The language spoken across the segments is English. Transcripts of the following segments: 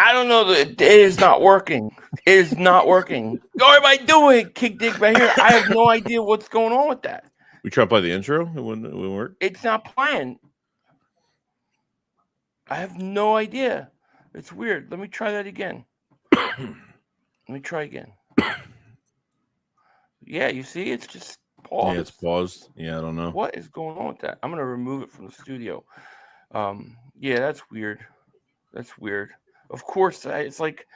I don't know. It is not working. It is not working. What am I doing? Kick dick right here. I have no idea what's going on with that. We tried to play the intro. It wouldn't work. It's not playing. I have no idea. It's weird. Let me try that again. Let me try again. Yeah, you see, it's just paused. Yeah, it's paused. Yeah, I don't know. What is going on with that? I'm gonna remove it from the studio. Yeah, that's weird. That's weird. Of course, it's like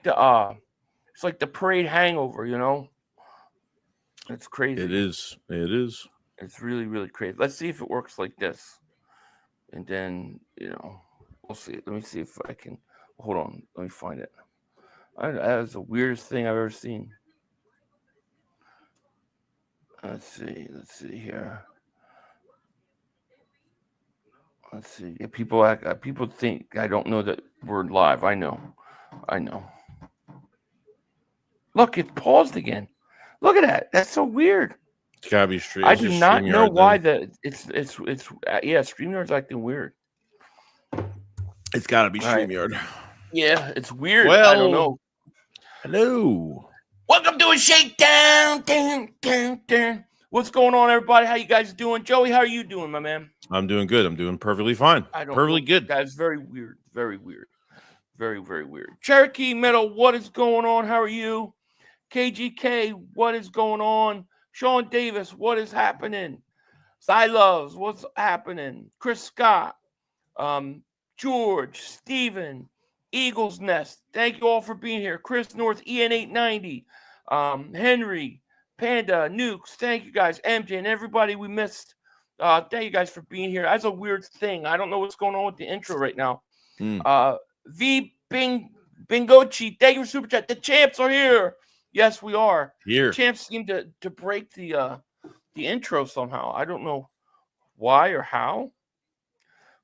the parade hangover. It's crazy. It is. It is. It's really, really crazy. Let's see if it works like this, and then we'll see. Let me see if I can. Hold on. Let me find it. That was the weirdest thing I've ever seen. Let's see. Let's see here. Let's see. Yeah, people think I don't know that we're live. I know. I know. Look, it paused again. Look at that. That's so weird. It's gotta be straight. I do not know why it's yeah, StreamYard's acting weird. It's gotta be StreamYard. Right. Yeah, it's weird. Well, I don't know. Hello. Welcome to a shakedown. Dun, dun, dun. What's going on, everybody? How you guys doing? Joey, how are you doing, my man? I'm doing good. I'm doing perfectly fine. Perfectly good. That's very weird. Very weird. Very, very weird. Cherokee Metal, what is going on? How are you? KGK, what is going on? Sean Davis, what is happening? Siloves, what's happening? Chris Scott, George, Steven, Eagles Nest, thank you all for being here. Chris North, EN890, Henry, Panda, Nukes, thank you guys. MJ and everybody we missed. Thank you guys for being here. That's a weird thing. I don't know what's going on with the intro right now. V Bingochi, thank you for super chat. The champs are here. Yes, we are. Here. The champs seem to break the intro somehow. I don't know why or how,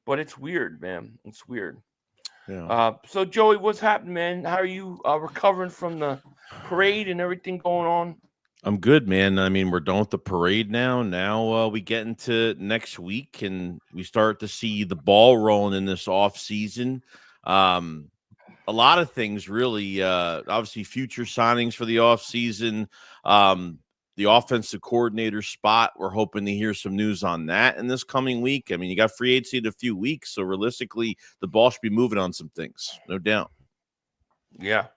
but it's weird, man. It's weird. Yeah. So Joey, what's happening, man? How are you recovering from the parade and everything going on? I'm good, man. I mean, we're done with the parade now. Now we get into next week, and we start to see the ball rolling in this off season. A lot of things, really. Obviously, future signings for the off season. The offensive coordinator spot. We're hoping to hear some news on that in this coming week. I mean, you got free agency in a few weeks, so realistically, the ball should be moving on some things, no doubt. Yeah.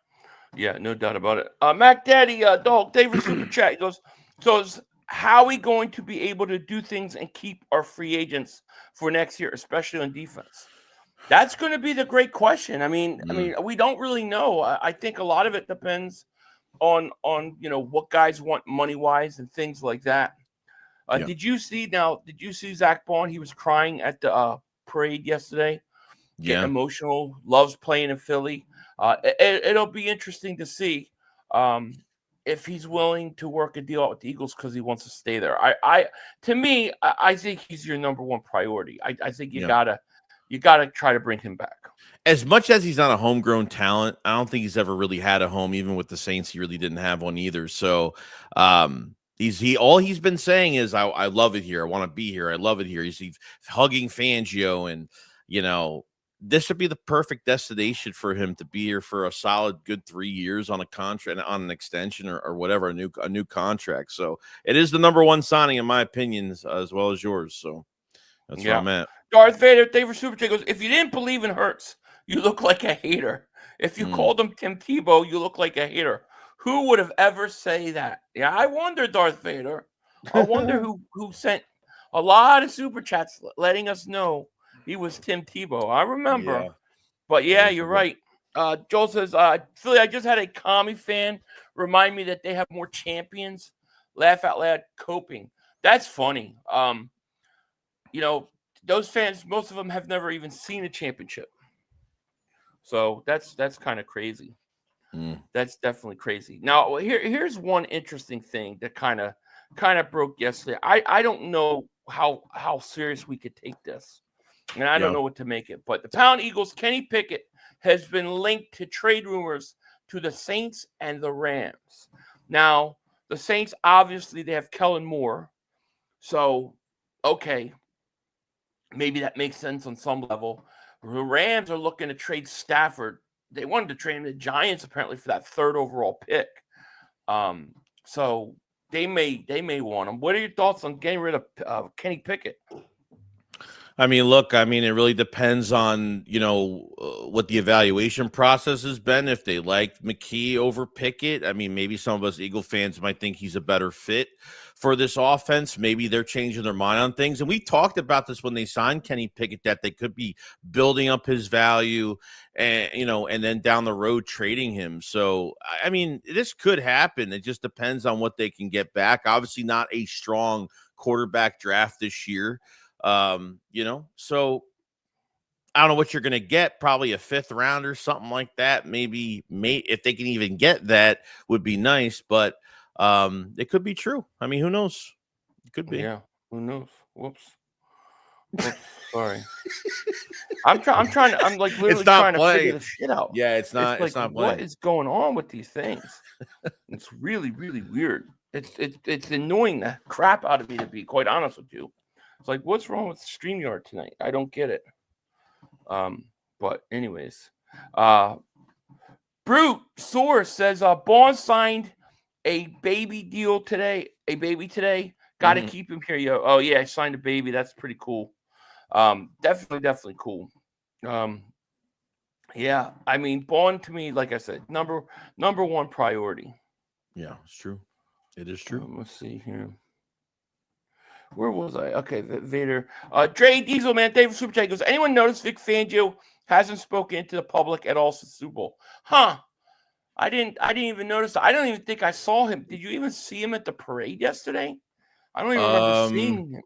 Yeah, no doubt about it. Mac Daddy, dog, David Super Chat. He goes, so how are we going to be able to do things and keep our free agents for next year, especially on defense? That's going to be the great question. I mean, we don't really know. I think a lot of it depends on what guys want money wise and things like that. Yeah. Did you see Zach Bond? He was crying at the parade yesterday, getting emotional. Loves playing in Philly. It'll be interesting to see if he's willing to work a deal out with the Eagles because he wants to stay there. I think he's your number one priority. I think you gotta try to bring him back. As much as he's not a homegrown talent, I don't think he's ever really had a home. Even with the Saints, he really didn't have one either. So all he's been saying is, I love it here. I want to be here. I love it here. He's hugging Fangio, and this would be the perfect destination for him to be here for a solid, good 3 years on a contract, on an extension or whatever, a new contract. So it is the number one signing in my opinion, as well as yours. So that's where I'm at. Darth Vader, thank you for Super Chat. Goes, if you didn't believe in Hurts, you look like a hater. If you called him Tim Tebow, you look like a hater. Who would have ever say that? Yeah, I wonder, Darth Vader. I wonder who sent a lot of Super Chats letting us know he was Tim Tebow. I remember. Yeah. But yeah, you're right. Joel says, Philly, I just had a commie fan remind me that they have more champions. Laugh out loud, coping. That's funny. Those fans, most of them have never even seen a championship. So that's kind of crazy. That's definitely crazy. Now, here's one interesting thing that kind of broke yesterday. I don't know how serious we could take this. And I don't know what to make it. But the Pound Eagles, Kenny Pickett, has been linked to trade rumors to the Saints and the Rams. Now, the Saints, obviously, they have Kellen Moore. So, okay, maybe that makes sense on some level. The Rams are looking to trade Stafford they wanted to trade him to the Giants apparently for that 3rd overall pick. So they may want him. What are your thoughts on getting rid of Kenny Pickett? I mean, look, I mean, it really depends on, what the evaluation process has been. If they liked McKee over Pickett, I mean, maybe some of us Eagle fans might think he's a better fit for this offense. Maybe they're changing their mind on things. And we talked about this when they signed Kenny Pickett, that they could be building up his value and, and then down the road trading him. So, I mean, this could happen. It just depends on what they can get back. Obviously not a strong quarterback draft this year. So I don't know what you're going to get, probably a 5th round or something like that. Maybe if they can even get that would be nice, but it could be true. I mean, who knows? It could be. Yeah, who knows? Whoops. Sorry. I'm like literally trying to figure this shit out. Yeah, it's not playing. What is going on with these things? It's really, really weird. It's annoying the crap out of me, to be quite honest with you. It's like, what's wrong with StreamYard tonight? I don't get it. But anyways, Brute Source says Bond signed a baby today. Got to keep him here, yo. Oh yeah, I signed a baby. That's pretty cool. Definitely cool. Yeah, I mean, Bond to me, like I said, number 1 priority. Yeah, it's true. It is true. Let's see here. Where was I? Okay, Vader. Dre Diesel, man, thank you for Super Chat. Goes, anyone notice Vic Fangio hasn't spoken to the public at all since Super Bowl? Huh. I didn't even notice. I don't even think I saw him. Did you even see him at the parade yesterday? I don't even remember seeing him.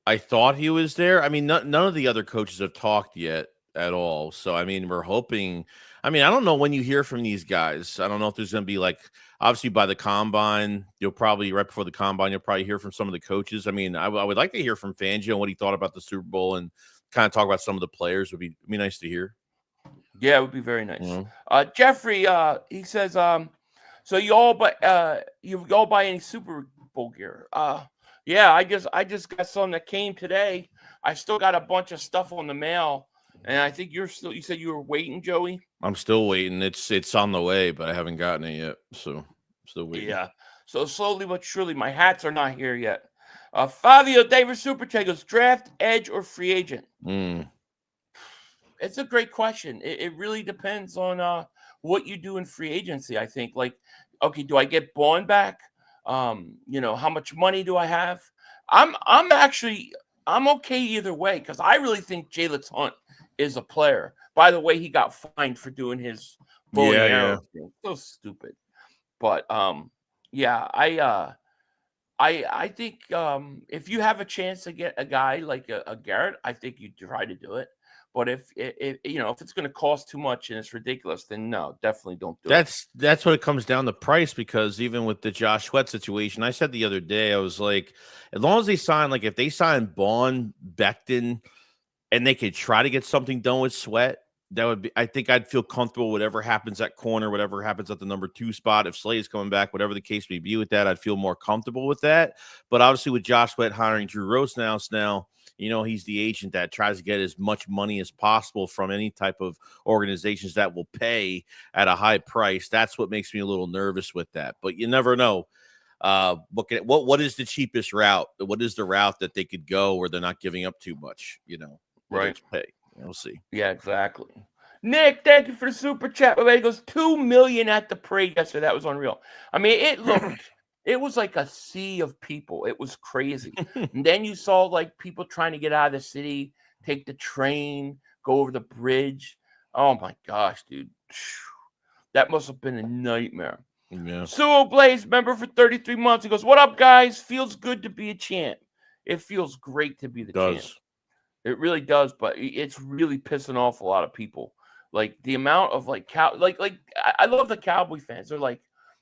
I thought he was there. I mean, none of the other coaches have talked yet at all. So, I mean, we're hoping. I mean, I don't know when you hear from these guys. I don't know if there's going to be obviously by the combine, you'll probably right before the combine, you'll probably hear from some of the coaches. I mean, I would like to hear from Fangio and what he thought about the Super Bowl and kind of talk about some of the players. Would be nice to hear. Yeah, it would be very nice. Jeffrey, he says, so you all buy any Super Bowl gear? Yeah, I just got some that came today. I still got a bunch of stuff on the mail. And I think you said you were waiting, Joey? I'm still waiting. It's on the way, but I haven't gotten it yet. So I'm still waiting. Yeah. So slowly but surely, my hats are not here yet. Fabio David Super Chat goes, draft, edge, or free agent? It's a great question. It really depends on what you do in free agency, I think. Like, okay, do I get Bond back? How much money do I have? I'm okay either way, because I really think Jalen Hunt is a player. By the way, he got fined for doing his bow and arrow thing. So stupid. But I think if you have a chance to get a guy like a Garrett, I think you try to do it. But if it's going to cost too much and it's ridiculous, then no, definitely don't do it. That's what it comes down to, price, because even with the Josh Sweat situation, I said the other day, I was like, as long as they sign, if they sign Bond, Becton, and they could try to get something done with Sweat, that would be, I think I'd feel comfortable whatever happens at corner, whatever happens at the number 2 spot. If Slay is coming back, whatever the case may be with that, I'd feel more comfortable with that. But obviously with Josh Sweat hiring Drew Rosenhaus now, he's the agent that tries to get as much money as possible from any type of organizations that will pay at a high price. That's what makes me a little nervous with that. But you never know. What is the cheapest route? What is the route that they could go where they're not giving up too much? Right. Pay. We'll see. Yeah, exactly. Nick, thank you for the super chat. My man goes $2 million at the parade yesterday. That was unreal. I mean, it was like a sea of people. It was crazy. And then you saw people trying to get out of the city, take the train, go over the bridge. Oh my gosh, dude. That must have been a nightmare. Yeah. Suo Blaze, member for 33 months. He goes, what up, guys? Feels good to be a champ. It feels great to be the champ. It really does, but it's really pissing off a lot of people. Like the amount of I love the Cowboy fans. They're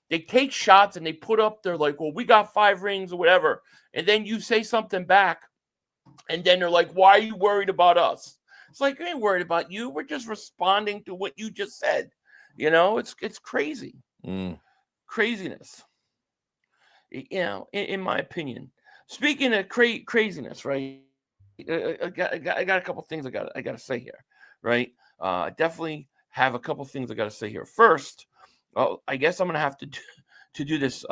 they take shots and they put up, they're like, well, we got 5 rings or whatever. And then you say something back, and then they're like, why are you worried about us? It's like, we ain't worried about you. We're just responding to what you just said. It's crazy. Craziness. In my opinion. Speaking of craziness, right? I got a couple things I got to say here, right? Definitely have a couple things I got to say here. First, I guess I'm going to have to do this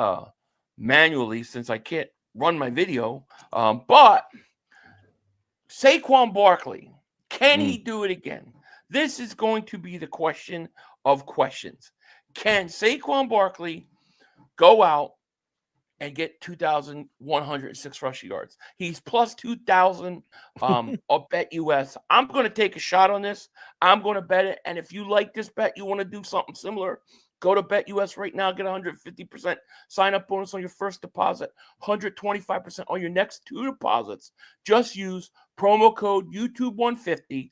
manually since I can't run my video. But Saquon Barkley, can he do it again? This is going to be the question of questions. Can Saquon Barkley go out and get 2,106 rushing yards? He's plus 2,000 I'll bet US. I'm going to take a shot on this. I'm going to bet it. And if you like this bet, you want to do something similar, go to Bet US right now, get 150% sign-up bonus on your first deposit, 125% on your next 2 deposits. Just use promo code YouTube150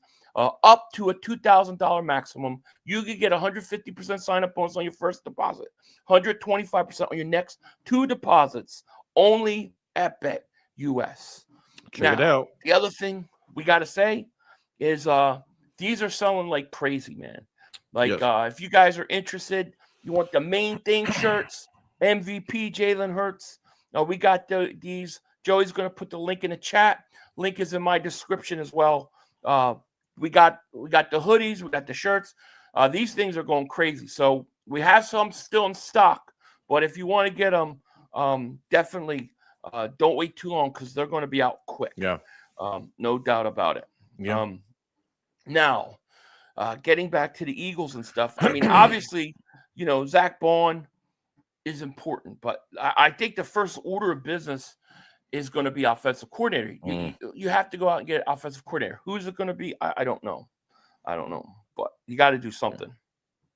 up to a $2,000 maximum. You could get 150% sign-up bonus on your first deposit, 125% on your next 2 deposits, only at Bet US. Check it out. The other thing we got to say is these are selling like crazy, man. Like, if you guys are interested, you want the main thing shirts, MVP Jalen Hurts. We got these. Joey's going to put the link in the chat. Link is in my description as well. We got the hoodies. We got the shirts. These things are going crazy. So we have some still in stock. But if you want to get them, definitely don't wait too long because they're going to be out quick. Yeah. No doubt about it. Yeah. Now, getting back to the Eagles and stuff, I mean, obviously, Zach Bond is important, but I think the first order of business is going to be offensive coordinator. You have to go out and get an offensive coordinator. Who's it going to be? I don't know. But you got to do something.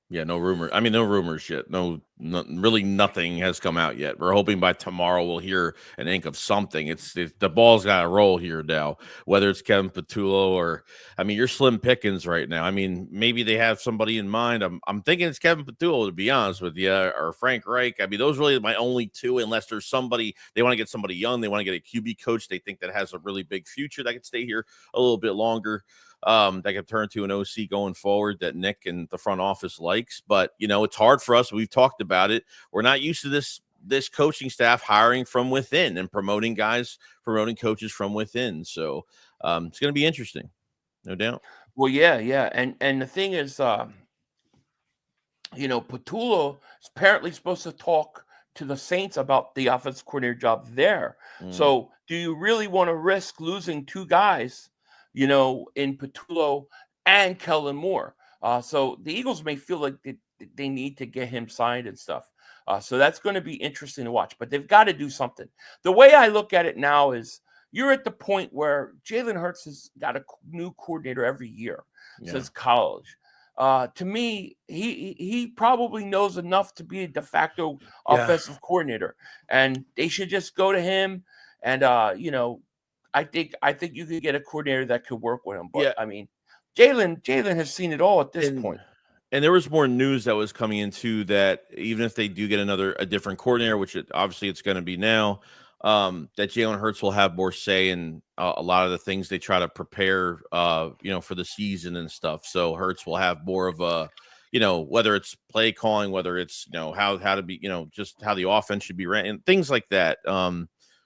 Yeah, no rumor. I mean, no rumors yet. No, really nothing has come out yet. We're hoping by tomorrow we'll hear an ink of something. It's the ball's got to roll here now, whether it's Kevin Patullo or, I mean, you're slim pickings right now. I mean, maybe they have somebody in mind. I'm thinking it's Kevin Patullo, to be honest with you, or Frank Reich. I mean, those are really my only 2, unless there's somebody, they want to get somebody young. They want to get a QB coach they think that has a really big future that could stay here a little bit longer. That can turn to an OC going forward that Nick and the front office likes. But, it's hard for us. We've talked about it. We're not used to this coaching staff hiring from within and promoting coaches from within. So it's going to be interesting, no doubt. Well, yeah. And the thing is, Patullo is apparently supposed to talk to the Saints about the offensive coordinator job there. So do you really want to risk losing 2 guys, in Patullo and Kellen Moore? So the Eagles may feel like they need to get him signed and stuff. So that's going to be interesting to watch. But they've got to do something. The way I look at it now is you're at the point where Jalen Hurts has got a new coordinator every year since college. To me, he probably knows enough to be a de facto offensive coordinator. And they should just go to him. And, I think you could get a coordinator that could work with him. But I mean, Jalen has seen it all at this point. And there was more news that was coming into that even if they do get a different coordinator, which obviously it's going to be now, that Jalen Hurts will have more say in a lot of the things they try to prepare, for the season and stuff. So Hurts will have more of a, whether it's play calling, whether it's, how to be, just how the offense should be ran and things like that.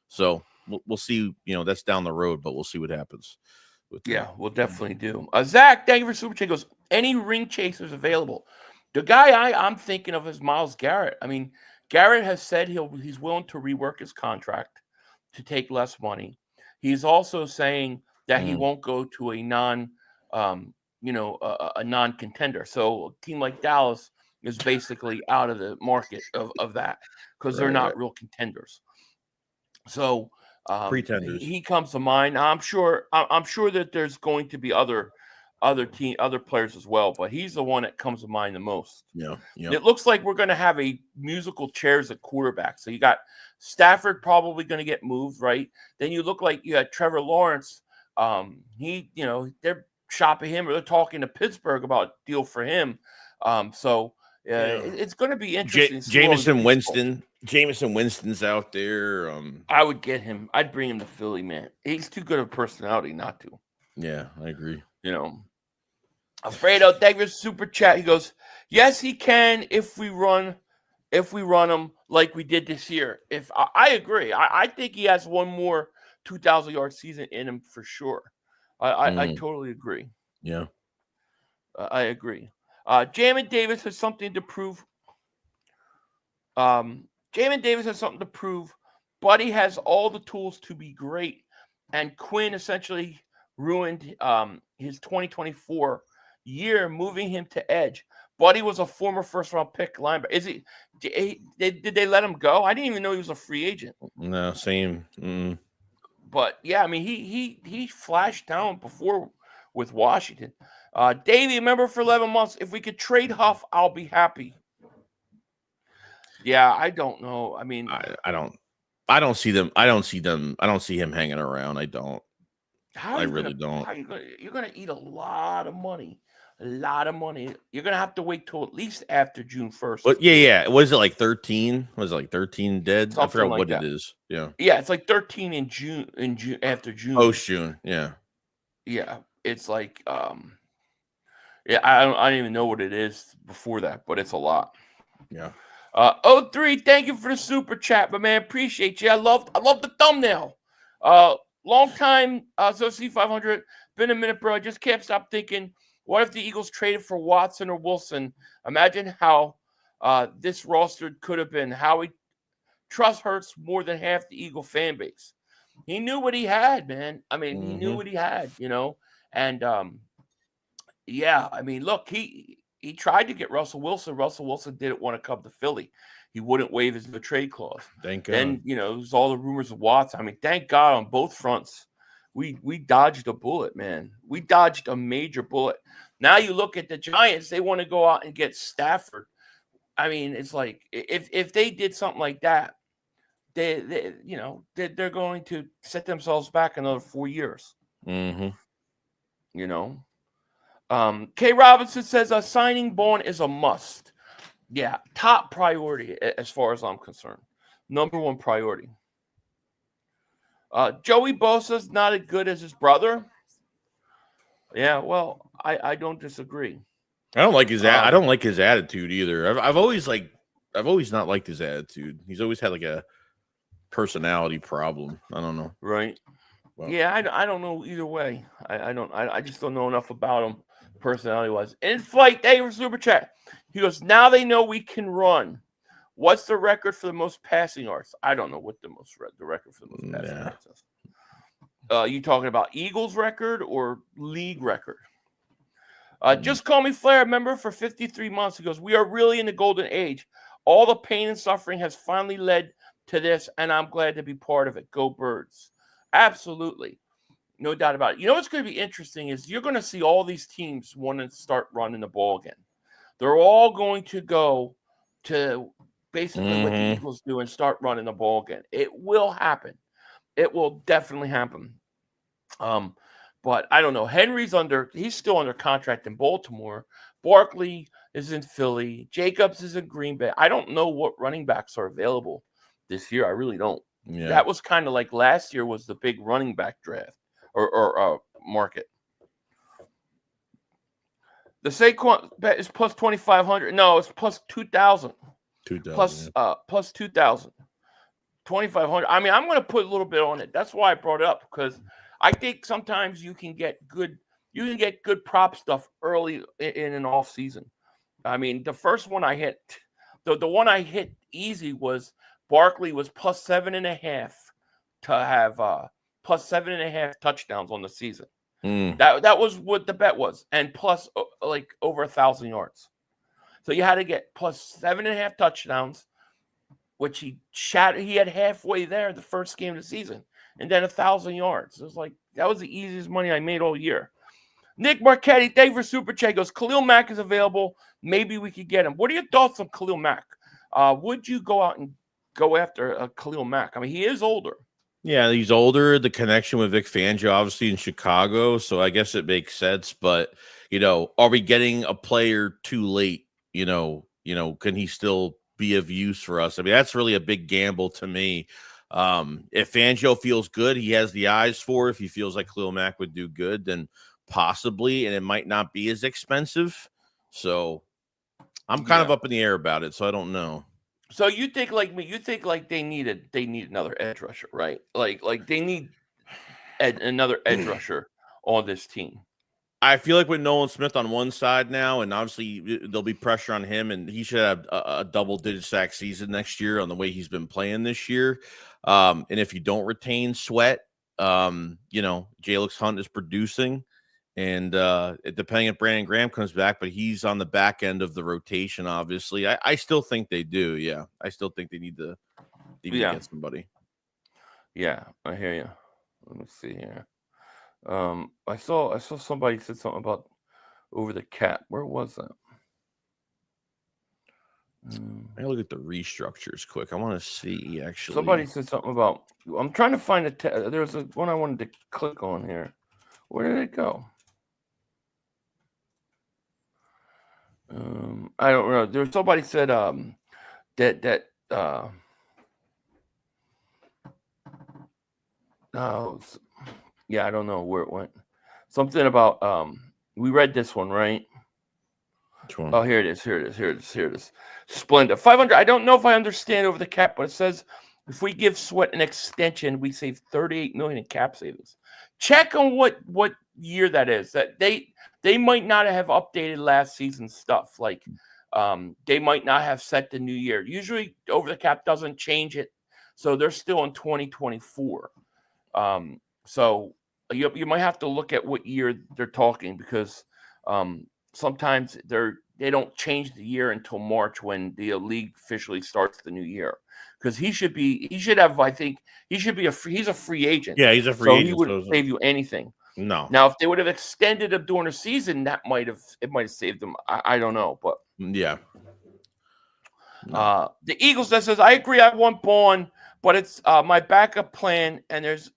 So we'll see, that's down the road, but we'll see what happens. Yeah, we'll definitely do. Zach, thank you for Super Chat. Goes, any ring chasers available? The guy I'm thinking of is Myles Garrett. I mean, Garrett has said he's willing to rework his contract to take less money. He's also saying that he won't go to a non-contender. So a team like Dallas is basically out of the market of that because they're not real contenders. So pretenders. He comes to mind. I'm sure that there's going to be other players as well, but he's the one that comes to mind the most. Yeah. It looks like we're going to have a musical chairs at quarterback. So you got Stafford probably going to get moved, right? Then you look like you got Trevor Lawrence. They're shopping him, or they're talking to Pittsburgh about a deal for him. It's going to be interesting. Jameson Winston's out there. I would get him. I'd bring him to Philly, man. He's too good of a personality not to. Yeah, I agree. Alfredo, thank you for super chat. He goes, yes, he can if we run him like we did this year. I agree. I think he has one more 2,000-yard season in him for sure. I totally agree. Yeah. I agree. Jamin Davis has something to prove. Jamin Davis has something to prove. Buddy has all the tools to be great, and Quinn essentially ruined his 2024 year, moving him to edge. Buddy was a former first-round pick linebacker. Is he? Did they let him go? I didn't even know he was a free agent. No, same. But yeah, I mean, he flashed down before with Washington. Davey, remember for 11 months, if we could trade Huff, I'll be happy. Yeah, I don't know. I mean, I don't see them. I don't see him hanging around. I don't. I really don't. You're gonna eat a lot of money. A lot of money. You're gonna have to wait till at least after June 1st. But yeah. Was it like 13? Was it like 13 dead? Something I forgot like what that. it is. Yeah. Yeah, it's like 13 in June. After June. Post June. Yeah. Yeah, it's like yeah, I don't even know what it is before that, but it's a lot. Yeah. 03, thank you for the super chat, but man, appreciate you. I love the thumbnail. Long time so C500, been a minute, bro. I just can't stop thinking, what if the Eagles traded for Watson or Wilson? Imagine how this roster could have been. Howie trust hurts more than half the Eagle fan base. He knew what he had, man. I mean, he knew what he had, and yeah, I mean, look, he tried to get Russell Wilson. Russell Wilson didn't want to come to Philly. He wouldn't waive his trade clause. Thank God. Then, there's all the rumors of Watson. I mean, thank God on both fronts. We dodged a bullet, man. We dodged a major bullet. Now you look at the Giants, they want to go out and get Stafford. I mean, it's like if they did something like that, they're going to set themselves back another 4 years. Mm-hmm. K. Robinson says signing Bourne is a must. Yeah, top priority as far as I'm concerned. Number one priority. Joey Bosa's not as good as his brother. Yeah, well, I don't disagree. I don't like his I don't like his attitude either. I've always not liked his attitude. He's always had like a personality problem. I don't know. Right. Well, yeah, I don't know either way. I just don't know enough about him personality wise. In flight, thank you for super chat. He goes, now they know we can run. What's the record for the most passing yards? I don't know what the record for the most passing yards is. You talking about Eagles record or league record? Just call me Flair, member for 53 months. He goes, we are really in the golden age. All the pain and suffering has finally led to this, and I'm glad to be part of it. Go Birds. Absolutely. No doubt about it. You know what's going to be interesting is you're going to see all these teams want to start running the ball again. They're all going to go to basically what the Eagles do and start running the ball again. It will happen. It will definitely happen. But I don't know. He's still under contract in Baltimore. Barkley is in Philly. Jacobs is in Green Bay. I don't know what running backs are available this year. I really don't. Yeah. That was kind of like last year was the big running back draft or market. The Saquon bet is plus 2,500. No, it's plus 2,000. 2,000. Plus 2,000. 2,500. I mean, I'm going to put a little bit on it. That's why I brought it up, because I think sometimes you can get good prop stuff early in an off season. I mean, the first one I hit, the one I hit easy was Barkley was plus 7.5 to have plus 7.5 touchdowns on the season. That was what the bet was, and plus like over 1,000 yards. So you had to get plus 7.5 touchdowns, which he had halfway there the first game of the season, and then 1,000 yards. It was like that was the easiest money I made all year. Nick Marchetti, thank you for super chat. Goes, Khalil Mack is available. Maybe we could get him. What are your thoughts on Khalil Mack? Would you go out and go after Khalil Mack? I mean, he is older. Yeah, he's older. The connection with Vic Fangio, obviously in Chicago, so I guess it makes sense. But are we getting a player too late? Can he still be of use for us? I mean, that's really a big gamble to me. If Fangio feels good, he has the eyes for. If he feels like Khalil Mack would do good, then possibly, and it might not be as expensive. So I'm kind of up in the air about it. So I don't know. So you think like me? You think like they need another edge rusher, right? Like they need another edge rusher on this team. I feel like with Nolan Smith on one side now, and obviously there'll be pressure on him, and he should have a double-digit sack season next year on the way he's been playing this year. And if you don't retain Sweat, Jalix Hunt is producing, and depending if Brandon Graham comes back, but he's on the back end of the rotation. Obviously, I still think they do. Yeah, I still think they need to get somebody. Yeah, I hear you. Let me see here. I saw somebody said something about over the cap. Where was that? I look at the restructures quick. I want to see actually. Somebody said something about. I'm trying to find there's one I wanted to click on here. Where did it go? I don't know. There's somebody said I don't know where it went. Something about we read this one, right? Which one? Oh, here it is. Splendid. 500. I don't know if I understand over the cap, but it says if we give Sweat an extension, we save $38 million in cap savings. Check on what year that is. That they might not have updated last season's stuff. Like they might not have set the new year. Usually over the cap doesn't change it. So they're still in 2024. So you might have to look at what year they're talking because sometimes they don't change the year until March when the league officially starts the new year. Because he's a free agent. Yeah, he's a free agent. He wouldn't save you anything. No. Now, if they would have extended him during the season, it might have saved them. I don't know, but yeah. No. The Eagles that says I agree. I want Bourne, but it's my backup plan, and there's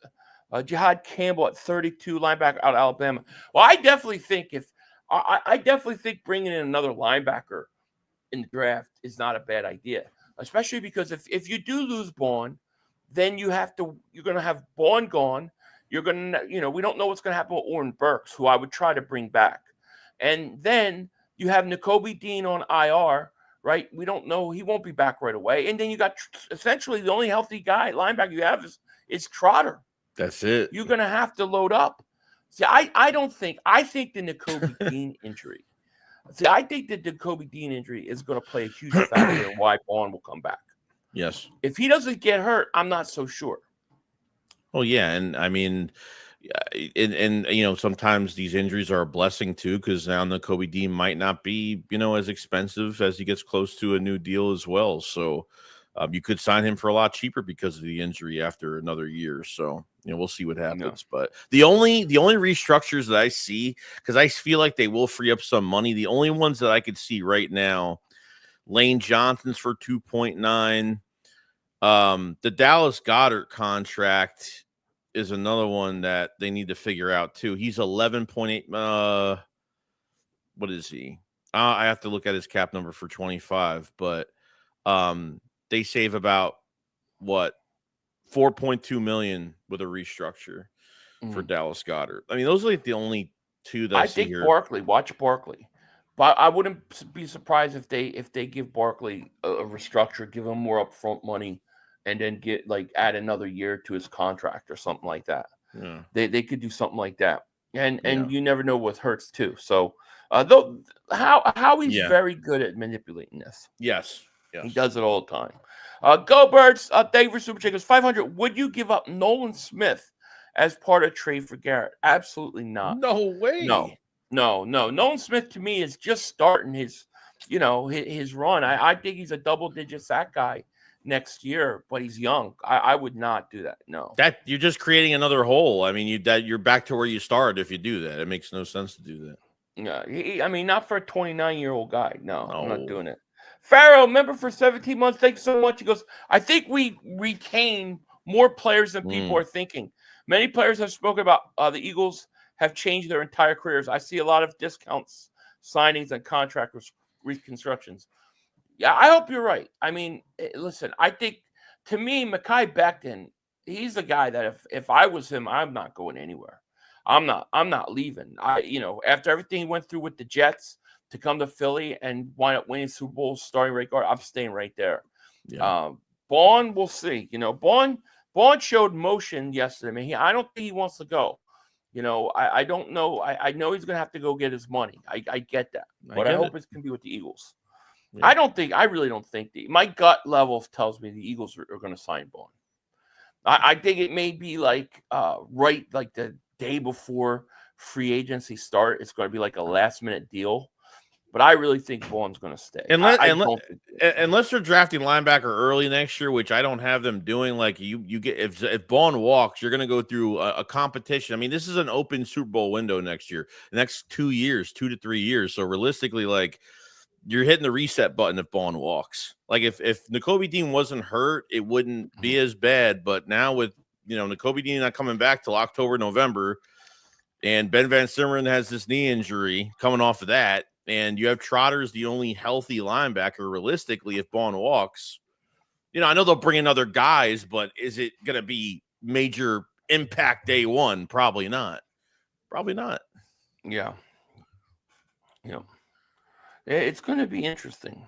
Jihad Campbell at 32, linebacker out of Alabama. Well, I definitely think bringing in another linebacker in the draft is not a bad idea, especially because if you do lose Bourne, then you're going to have Bourne gone. You're going to, we don't know what's going to happen with Oren Burks, who I would try to bring back. And then you have Nakobe Dean on IR, right? We don't know. He won't be back right away. And then you got essentially the only healthy guy, linebacker you have is Trotter. That's it. You're going to have to load up. See, I think the Nakobe Dean injury. See, I think that the Nakobe Dean injury is going to play a huge factor in why Bourne will come back. Yes. If he doesn't get hurt, I'm not so sure. Oh, yeah. And I mean, sometimes these injuries are a blessing too, because now Nakobe Dean might not be, as expensive as he gets close to a new deal as well. So you could sign him for a lot cheaper because of the injury after another year. So, we'll see what happens. Yeah. But the only restructures that I see, because I feel like they will free up some money. The only ones that I could see right now, Lane Johnson's for 2.9. The Dallas Goedert contract is another one that they need to figure out too. He's 11.8. What is he? I have to look at his cap number for 25, but they save about 4.2 million with a restructure for Dallas Goedert. I mean, those are like the only two that I see here. Watch Barkley. But I wouldn't be surprised if they give Barkley a restructure, give him more upfront money, and then add another year to his contract or something like that. Yeah. They could do something like that. And you never know with Hurts too. So though how he's very good at manipulating this. Yes. He does it all the time. Go Birds, thank you for Super Chickens. 500. Would you give up Nolan Smith as part of trade for Garrett? Absolutely not. No way. No. Nolan Smith to me is just starting his run. I think he's a double-digit sack guy next year, but he's young. I would not do that. No. That you're just creating another hole. I mean, you're back to where you started if you do that. It makes no sense to do that. Yeah, not for a 29-year-old guy. No, I'm not doing it. Pharaoh, member for 17 months. Thanks so much. He goes, I think we retain more players than people are thinking. Many players have spoken about the Eagles have changed their entire careers. I see a lot of discounts, signings, and contract reconstructions. Yeah, I hope you're right. I mean, listen, I think, to me, Mekhi Becton, he's the guy that if I was him, I'm not going anywhere. I'm not leaving. After everything he went through with the Jets to come to Philly and wind up winning Super Bowl starting right guard, I'm staying right there. Yeah. Vaughn, we'll see. Vaughn showed motion yesterday. I mean, I don't think he wants to go. You know, I don't know. I know he's going to have to go get his money. I get that. But I get hope it. it's going to be with the Eagles. Yeah. I really don't think my gut level tells me the Eagles are going to sign Bond. I think it may be like right like the day before free agency start. It's going to be like a last minute deal. But I really think Bond's going to stay. Unless they're drafting linebacker early next year, which I don't have them doing. Like you get if Bond walks, you're going to go through a competition. I mean, this is an open Super Bowl window next year, the next 2 years, 2 to 3 years. So realistically, like you're hitting the reset button if Bond walks. Like if Nakobe Dean wasn't hurt, it wouldn't be as bad. But now with Nakobe Dean not coming back till October, November, and Ben Van Simmeren has this knee injury coming off of that. And you have Trotter as the only healthy linebacker, realistically, if Bond walks. I know they'll bring in other guys, but is it going to be major impact day one? Probably not. Probably not. Yeah. Yeah. It's going to be interesting.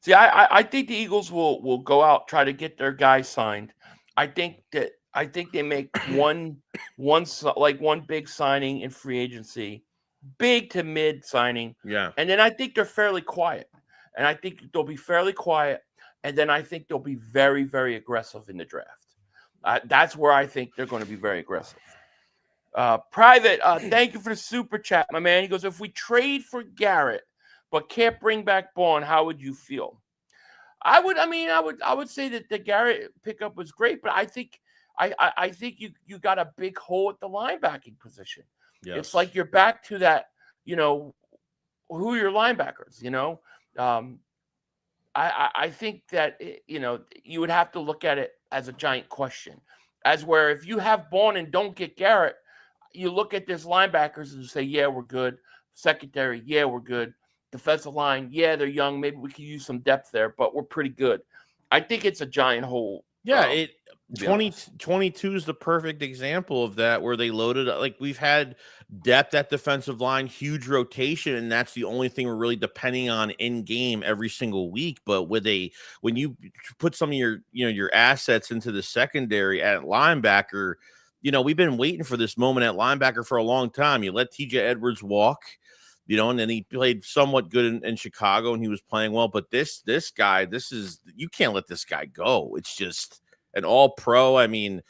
See, I think the Eagles will go out, try to get their guys signed. I think they make one big signing in free agency, big to mid signing. Yeah. And then I think they're fairly quiet. And I think they'll be fairly quiet. And then I think they'll be very, very aggressive in the draft. That's where I think they're going to be very aggressive. Private, thank you for the super chat, my man. He goes, if we trade for Garrett but can't bring back Bond, how would you feel? I would say that the Garrett pickup was great, but I think you got a big hole at the linebacking position. Yes. It's like you're back to that, who are your linebackers, I think that, you would have to look at it as a giant question. As where if you have Bond and don't get Garrett, you look at this linebackers and say, yeah, we're good. Secondary, yeah, we're good. Defensive line, yeah, they're young. Maybe we could use some depth there, but we're pretty good. I think it's a giant hole. Yeah, 2022 is the perfect example of that, where they loaded up. Like, we've had depth at defensive line, huge rotation, and that's the only thing we're really depending on in game every single week. But when you put some of your assets into the secondary at linebacker, we've been waiting for this moment at linebacker for a long time. You let TJ Edwards walk. And then he played somewhat good in Chicago, and he was playing well. But this guy, you can't let this guy go. It's just an all-pro. I mean,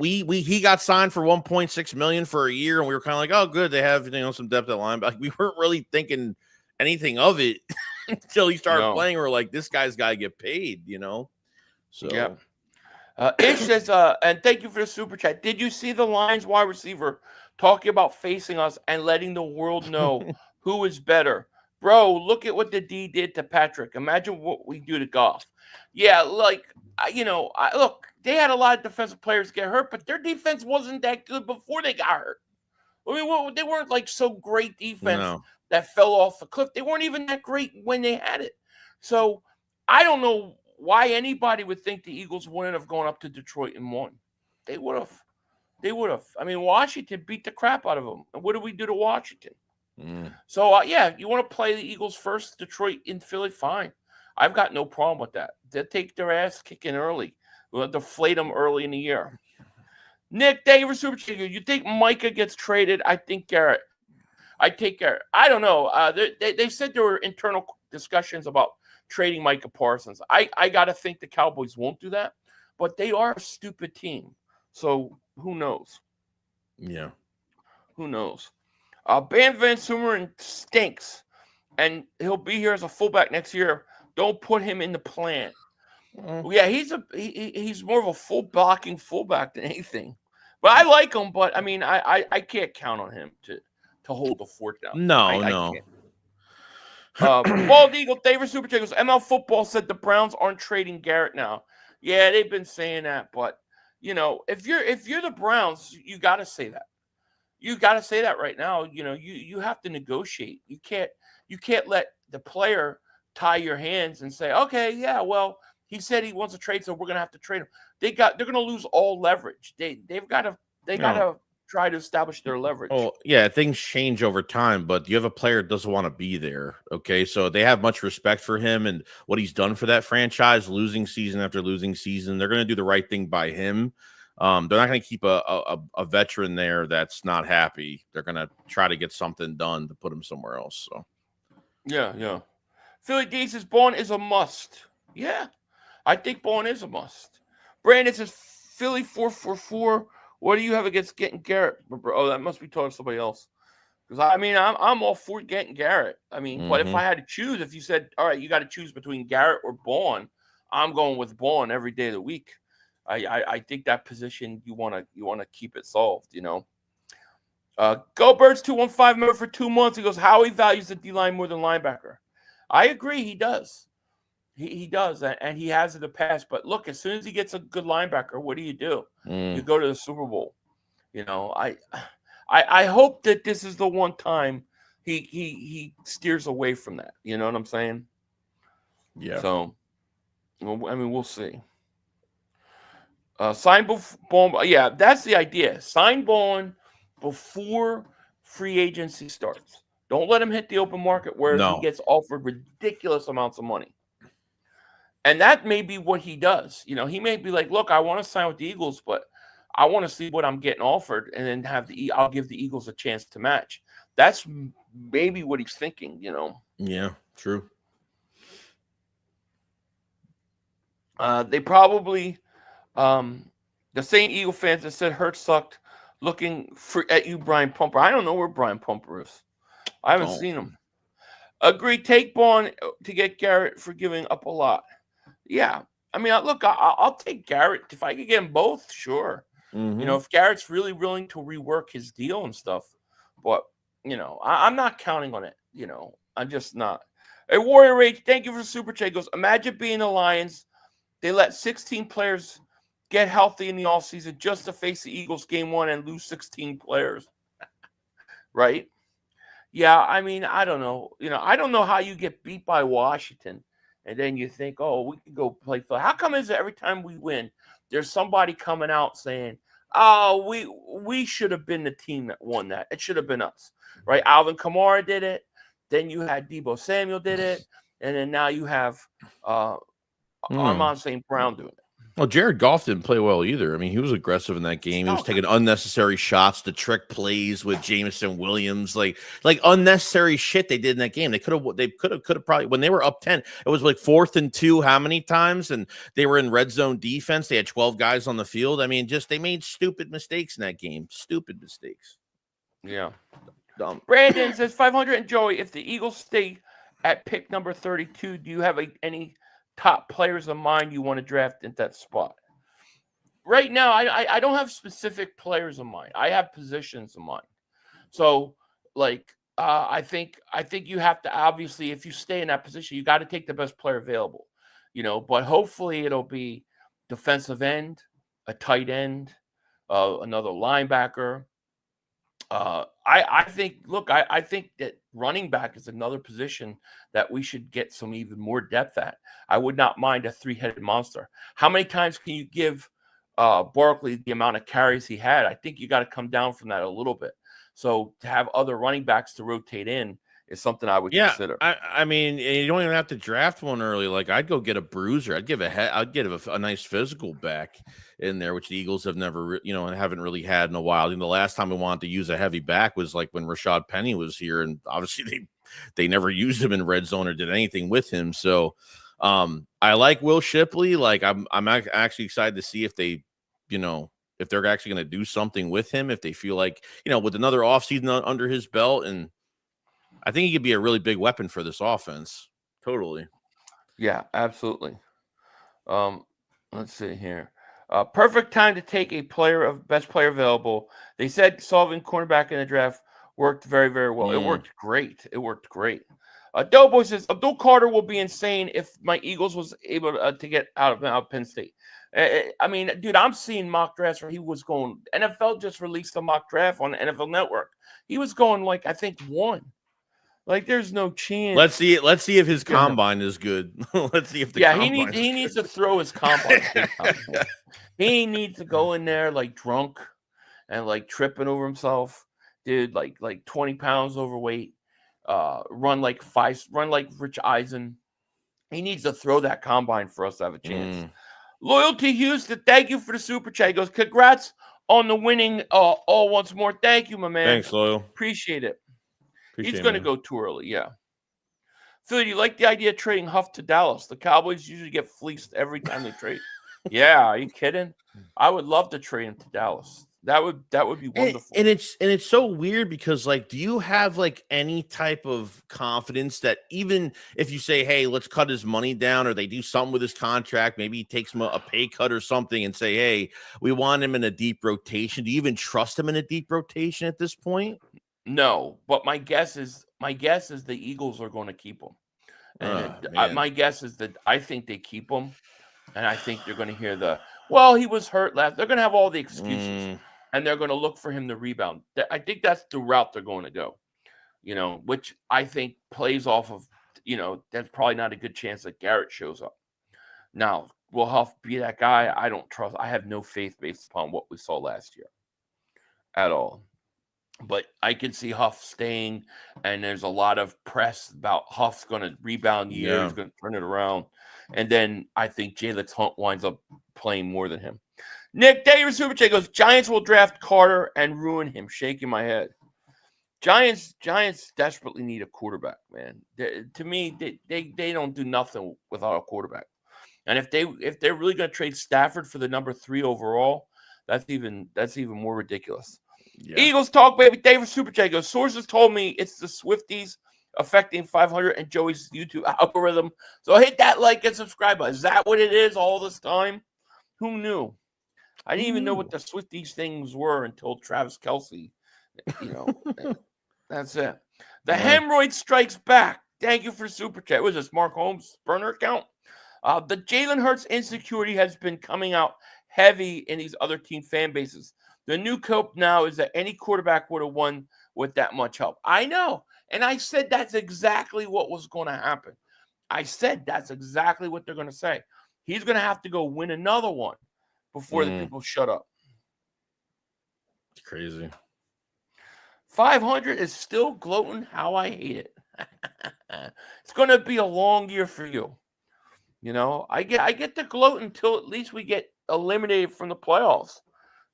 he got signed for $1.6 million for a year, and we were kind of like, oh, good, they have some depth at linebacker. We weren't really thinking anything of it until he started playing. We're like, this guy's got to get paid, So yeah. Ish says, and thank you for the super chat. Did you see the Lions wide receiver talking about facing us and letting the world know who is better? Bro, look at what the D did to Patrick. Imagine what we do to Goff. Yeah, look, they had a lot of defensive players get hurt, but their defense wasn't that good before they got hurt. I mean, they weren't like so great defense that fell off the cliff. They weren't even that great when they had it. So I don't know why anybody would think the Eagles wouldn't have gone up to Detroit and won. They would have. They would have. I mean, Washington beat the crap out of them. And what did we do to Washington? So, you want to play the Eagles first, Detroit in Philly? Fine. I've got no problem with that. They'll take their ass kicking early. We'll deflate them early in the year. Nick, thank you for super chat. You think Micah gets traded? I think Garrett. I take Garrett. I don't know. They said there were internal discussions about trading Micah Parsons. I got to think the Cowboys won't do that, but they are a stupid team. So who knows? Yeah. Who knows? Ben Van Simmeren stinks, and he'll be here as a fullback next year. Don't put him in the plan. Yeah, he's more of a full blocking fullback than anything. But I like him. But I mean, I can't count on him to hold the fort down. No. Bald Eagle, David Super Chickles. ML Football said the Browns aren't trading Garrett now. Yeah, they've been saying that, but if you're the Browns, you got to say that. You got to say that right now. You have to negotiate. You can't let the player tie your hands and say, okay, yeah, well, he said he wants to trade, so we're gonna have to trade him. They're gonna lose all leverage. They've got to try to establish their leverage. Oh, yeah, things change over time, but you have a player that doesn't want to be there. Okay, so they have much respect for him and what he's done for that franchise, losing season after losing season. They're going to do the right thing by him. They're not going to keep a veteran there that's not happy. They're going to try to get something done to put him somewhere else. So, Yeah. Philly D says Bourne is a must. Yeah, I think Bourne is a must. Brandon says Philly 444. What do you have against getting Garrett? Oh, that must be talking to somebody else. Because I mean, I'm all for getting Garrett. I mean, but if I had to choose, if you said, all right, you got to choose between Garrett or Bourne, I'm going with Bourne every day of the week. I think that position you want to keep it solved. Go Birds 215 member for 2 months. He goes, Howie values the D line more than linebacker. I agree, he does. He does, and he has in the past. But look, as soon as he gets a good linebacker, what do? You go to the Super Bowl. I hope that this is the one time he steers away from that. You know what I'm saying? Yeah. So, I mean, we'll see. Sign Bourne. Yeah, that's the idea. Sign Bourne before free agency starts. Don't let him hit the open market where he gets offered ridiculous amounts of money. And that may be what he does. He may be like, look, I want to sign with the Eagles, but I want to see what I'm getting offered, and then I'll give the Eagles a chance to match. That's maybe what he's thinking, Yeah, true. They probably, the same Eagle fans that said Hurts sucked, looking at you, Brian Pumper. I don't know where Brian Pumper is. I haven't seen him. Agree. Take Bourne to get Garrett for giving up a lot. Yeah. I mean, look, I'll take Garrett. If I could get them both, sure. If Garrett's really willing to rework his deal and stuff. But, I'm not counting on it. I'm just not. Hey, Warrior Rage, thank you for the super chat. He goes, imagine being the Lions. They let 16 players get healthy in the offseason just to face the Eagles game 1 and lose 16 players. Right? Yeah, I mean, I don't know. I don't know how you get beat by Washington and then you think, oh, we can go play Philly. How come is it every time we win, there's somebody coming out saying, oh, we should have been the team that won that. It should have been us, right? Alvin Kamara did it. Then you had Deebo Samuel did it. And then now you have Armand St. Brown doing it. Well, Jared Goff didn't play well either. I mean, he was aggressive in that game. He was taking unnecessary shots to trick plays with Jameson Williams, like unnecessary shit they did in that game. They could have probably, when they were up 10, it was like 4th and 2 how many times? And they were in red zone defense. They had 12 guys on the field. I mean, they made stupid mistakes in that game. Stupid mistakes. Yeah. Dumb. Brandon says 500 and Joey, if the Eagles stay at pick number 32, do you have any top players of mine you want to draft in that spot? Right now, I don't have specific players in mind. I have positions in mind. So, I think you have to, obviously, if you stay in that position, you got to take the best player available. But hopefully it'll be defensive end, a tight end, another linebacker. I think that running back is another position that we should get some even more depth at. I would not mind a 3-headed monster. How many times can you give Barkley the amount of carries he had? I think you got to come down from that a little bit. So to have other running backs to rotate in is something I would consider. I mean, you don't even have to draft one early. Like, I'd go get a bruiser. I'd give a nice physical back in there, which the Eagles have never, haven't really had in a while. The last time we wanted to use a heavy back was like when Rashad Penny was here, and obviously they never used him in red zone or did anything with him. So I like Will Shipley. Like, I'm actually excited to see if they, if they're actually going to do something with him, if they feel like, with another offseason under his belt. And I think he could be a really big weapon for this offense. Totally. Yeah, absolutely. Let's see here. Perfect time to take a best player available. They said solving cornerback in the draft worked very, very well. It worked great. Doughboy says, Abdul Carter will be insane if my Eagles was able to get out of Penn State. I mean, dude, I'm seeing mock drafts where he was going. NFL just released a mock draft on NFL Network. He was going I think 1. Like, there's no chance. Let's see if his combine is good. Let's see if the combine he needs to throw his combine. He needs to go in there drunk and tripping over himself, dude. Like 20 pounds overweight. Run like Rich Eisen. He needs to throw that combine for us to have a chance. Loyalty Houston, thank you for the super chat. He goes, congrats on the winning all once more. Thank you, my man. Thanks, Loyal. Appreciate it. Appreciate He's it, going to man. go too early, yeah. Phil, do you like the idea of trading Huff to Dallas? The Cowboys usually get fleeced every time they trade. Yeah, are you kidding? I would love to trade him to Dallas. That would be wonderful. And it's so weird because, like, do you have like any type of confidence that even if you say, hey, let's cut his money down, or they do something with his contract, maybe he takes him a pay cut or something, and say, hey, we want him in a deep rotation. Do you even trust him in a deep rotation at this point? No, but my guess is the Eagles are going to keep him. And my guess is that I think they keep him, and I think they're going to hear he was hurt last. They're going to have all the excuses, and they're going to look for him to rebound. I think that's the route they're going to go, which I think plays off of, that's probably not a good chance that Garrett shows up. Now, will Huff be that guy? I don't trust. I have no faith based upon what we saw last year at all. But I can see Huff staying, and there's a lot of press about Huff's going to rebound year. Yeah. He's going to turn it around. And then I think Jalen Hunt winds up playing more than him. Nick Davis Super Chat goes, Giants will draft Carter and ruin him. Shaking my head. Giants desperately need a quarterback, man. To me, they don't do nothing without a quarterback. And if they're really going to trade Stafford for the number 3 overall, that's even more ridiculous. Yeah. Eagles talk, baby. David Super Chat goes, sources told me it's the Swifties affecting 500 and Joey's YouTube algorithm. So hit that like and subscribe button. Is that what it is all this time? Who knew? I didn't even know what the Swifties things were until Travis Kelce. That's it. The hemorrhoid strikes back. Thank you for Super Chat. Was this Mark Holmes' burner account? The Jalen Hurts insecurity has been coming out heavy in these other team fan bases. The new cope now is that any quarterback would have won with that much help. I know. And I said that's exactly what was going to happen. I said that's exactly what they're going to say. He's going to have to go win another one before the people shut up. It's crazy. 500 is still gloating how I hate it. It's going to be a long year for you. I get to gloat until at least we get eliminated from the playoffs.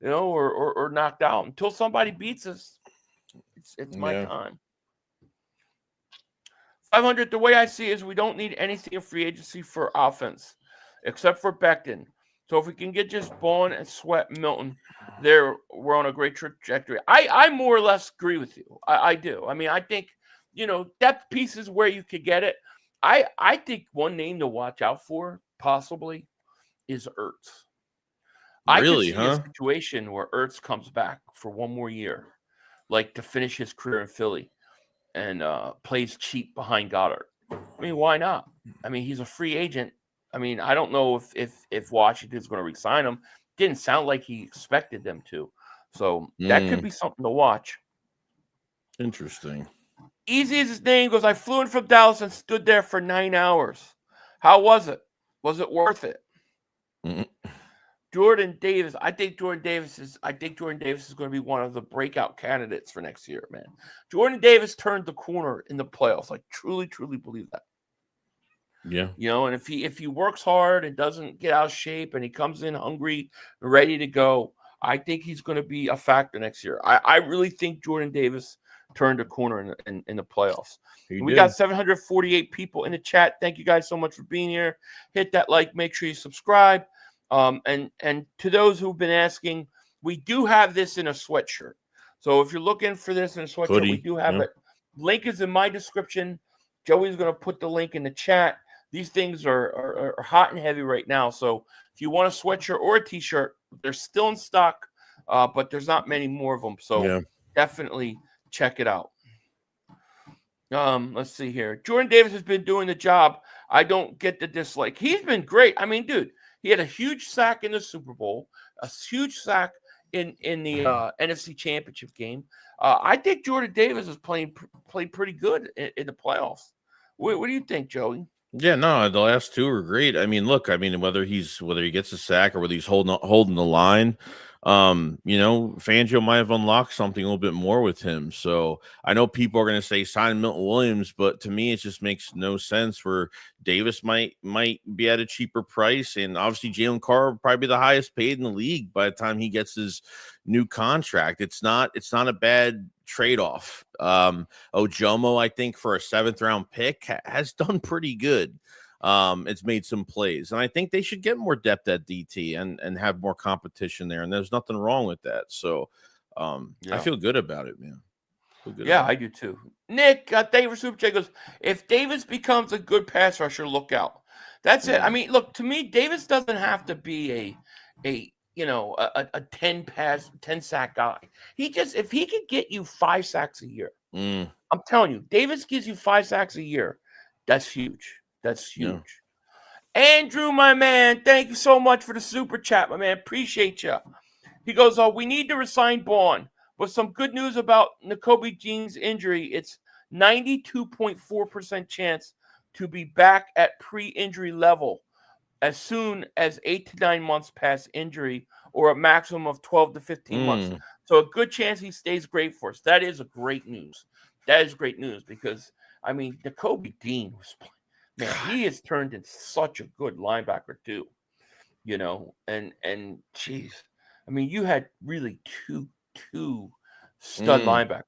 Or knocked out until somebody beats us. It's my time. 500, the way I see it is we don't need anything in free agency for offense, except for Becton. So if we can get just Bond and Sweat and Milton, we're on a great trajectory. I more or less agree with you. I do. I mean, I think, depth pieces where you could get it. I think one name to watch out for, possibly, is Ertz. Really, I can see a situation where Ertz comes back for one more year, like to finish his career in Philly, and plays cheap behind Goddard. I mean, why not? I mean, he's a free agent. I mean, I don't know if Washington's going to re-sign him. Didn't sound like he expected them to. So that could be something to watch. Interesting. Easy as his name goes, I flew in from Dallas and stood there for 9 hours. How was it? Was it worth it? Jordan Davis. I think Jordan Davis is going to be one of the breakout candidates for next year, man. Jordan Davis turned the corner in the playoffs. I truly, truly believe that. Yeah. And if he works hard and doesn't get out of shape and he comes in hungry, ready to go, I think he's going to be a factor next year. I really think Jordan Davis turned a corner in the playoffs. We got 748 people in the chat. Thank you guys so much for being here. Hit that like. Make sure you subscribe. And to those who've been asking, we do have this in a sweatshirt. So if you're looking for this in a sweatshirt, we do have it. Link is in my description. Joey's going to put the link in the chat. These things are hot and heavy right now. So if you want a sweatshirt or a t-shirt, they're still in stock, but there's not many more of them. So definitely check it out. Let's see here. Jordan Davis has been doing the job. I don't get the dislike. He's been great. I mean, dude, he had a huge sack in the Super Bowl, a huge sack in the NFC Championship game. I think Jordan Davis is played pretty good in the playoffs. What do you think, Joey? Yeah, no, the last two are great. I mean, look, I mean, whether he gets a sack or whether he's holding the line, Fangio might have unlocked something a little bit more with him. So I know people are going to say sign Milton Williams, but to me, it just makes no sense. Where Davis might be at a cheaper price, and obviously Jalen Carr will probably be the highest paid in the league by the time he gets his new contract. It's not a bad trade off. Ojomo, I think, for a 7th round pick has done pretty good. It's made some plays, and I think they should get more depth at DT and have more competition there. And there's nothing wrong with that. So I Yeah. feel good about it, man. Feel good Yeah, about I do too. Nick, thank you for Super Chat. Goes, if Davis becomes a good pass rusher, look out. That's it. I Yeah. mean, look, to me, Davis doesn't have to be a 10 sack guy. If he could get you 5 sacks a year, Mm, I'm telling you, Davis gives you 5 sacks a year. That's huge. That's yeah. huge. Andrew, my man, thank you so much for the super chat, my man. Appreciate you. He goes, we need to resign Bond. But some good news about Nakobe Dean's injury. It's 92.4% chance to be back at pre-injury level as soon as 8 to 9 months past injury, or a maximum of 12 to 15 months. Mm, So a good chance he stays great for us. That is a great news. That is great news because, I mean, Nakobe Dean was playing. Man, he has turned into such a good linebacker too, and geez, I mean, you had really two stud mm. linebackers.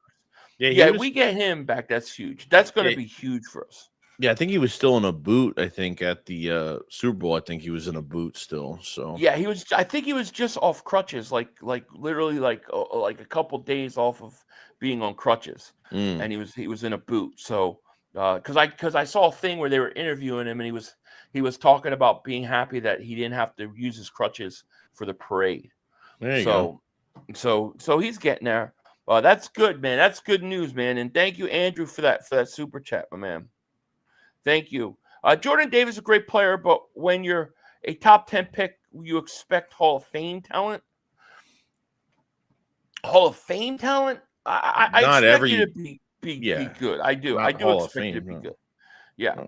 Yeah, he Yeah, was. we get him back. That's huge. That's going to Yeah, be huge for us. yeah, I think he was still in a boot. I think at the Super Bowl, I think he was in a boot still. So Yeah, he was. I think he was just off crutches, like literally like a couple days off of being on crutches, mm, and he was in a boot. So because I saw a thing where they were interviewing him, and he was talking about being happy that he didn't have to use his crutches for the parade. there you go. So he's getting there. That's good, man. That's good news, man. And thank you, Andrew, for that super chat, my man. Thank you. Jordan Davis is a great player, but when you're a top 10 pick, you expect Hall of Fame talent. Hall of Fame talent? I Not expect you to every. be Yeah, good. I do. I not do Hall of expect you to Fame. be No, good. Yeah. no.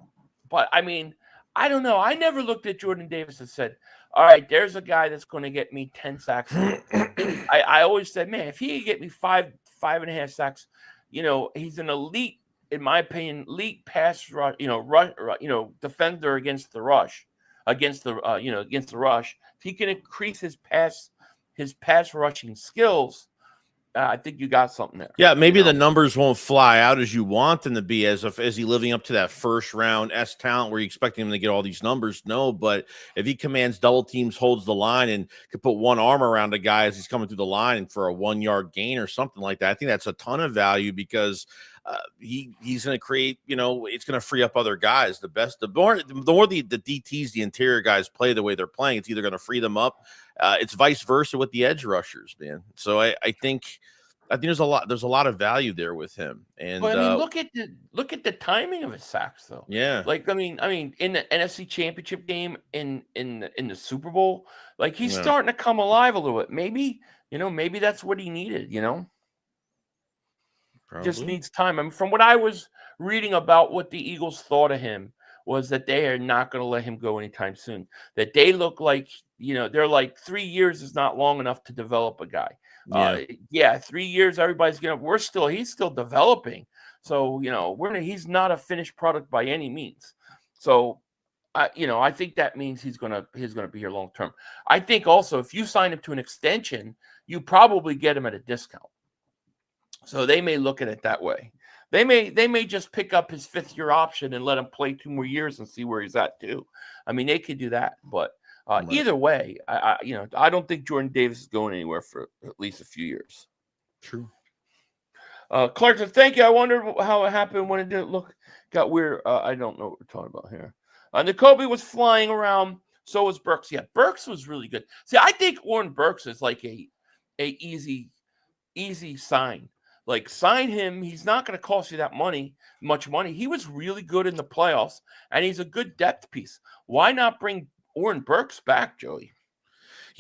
But I mean, I don't know. I never looked at Jordan Davis and said, all right, there's a guy that's going to get me 10 sacks a year. I always said, man, if he could get me 5.5 sacks, he's an elite, in my opinion, elite pass rush, defender against the rush, against the rush. If he can increase his pass rushing skills, I think you got something there. Yeah, maybe the numbers won't fly out as you want them to be as he living up to that first round S talent where you expecting him to get all these numbers. No, but if he commands double teams, holds the line, and could put one arm around a guy as he's coming through the line and for a 1 yard gain or something like that, I think that's a ton of value because he's going to create, it's going to free up other guys. The more the DTs, the interior guys play the way they're playing, it's either going to free them up. It's vice versa with the edge rushers, man. So I think there's a lot of value there with him. And But I mean, look at the timing of his sacks, though. yeah, Like, I mean, in the NFC Championship game, in the Super Bowl, like he's yeah, starting to come alive a little bit. Maybe that's what he needed. Just probably. needs time. I mean, from what I was reading about what the Eagles thought of him was that they are not going to let him go anytime soon. That they look like, they're like 3 years is not long enough to develop a guy. Yeah. Yeah, 3 years, he's still developing. So, he's not a finished product by any means. So, I think that means he's gonna be here long term. I think also if you sign him to an extension, you probably get him at a discount. So they may look at it that way. They may just pick up his 5th-year option and let him play 2 more years and see where he's at too. I mean, they could do that, but Right. either way, I don't think Jordan Davis is going anywhere for at least a few years. True. Clark said, "Thank you. I wondered how it happened when it didn't got weird. I don't know what we're talking about here. Nakobe was flying around. So was Burks. Yeah, Burks was really good. See, I think Warren Burks is like a easy sign. Like, sign him. He's not going to cost you that much money. He was really good in the playoffs, and he's a good depth piece. Why not bring Warren Burks back, Joey?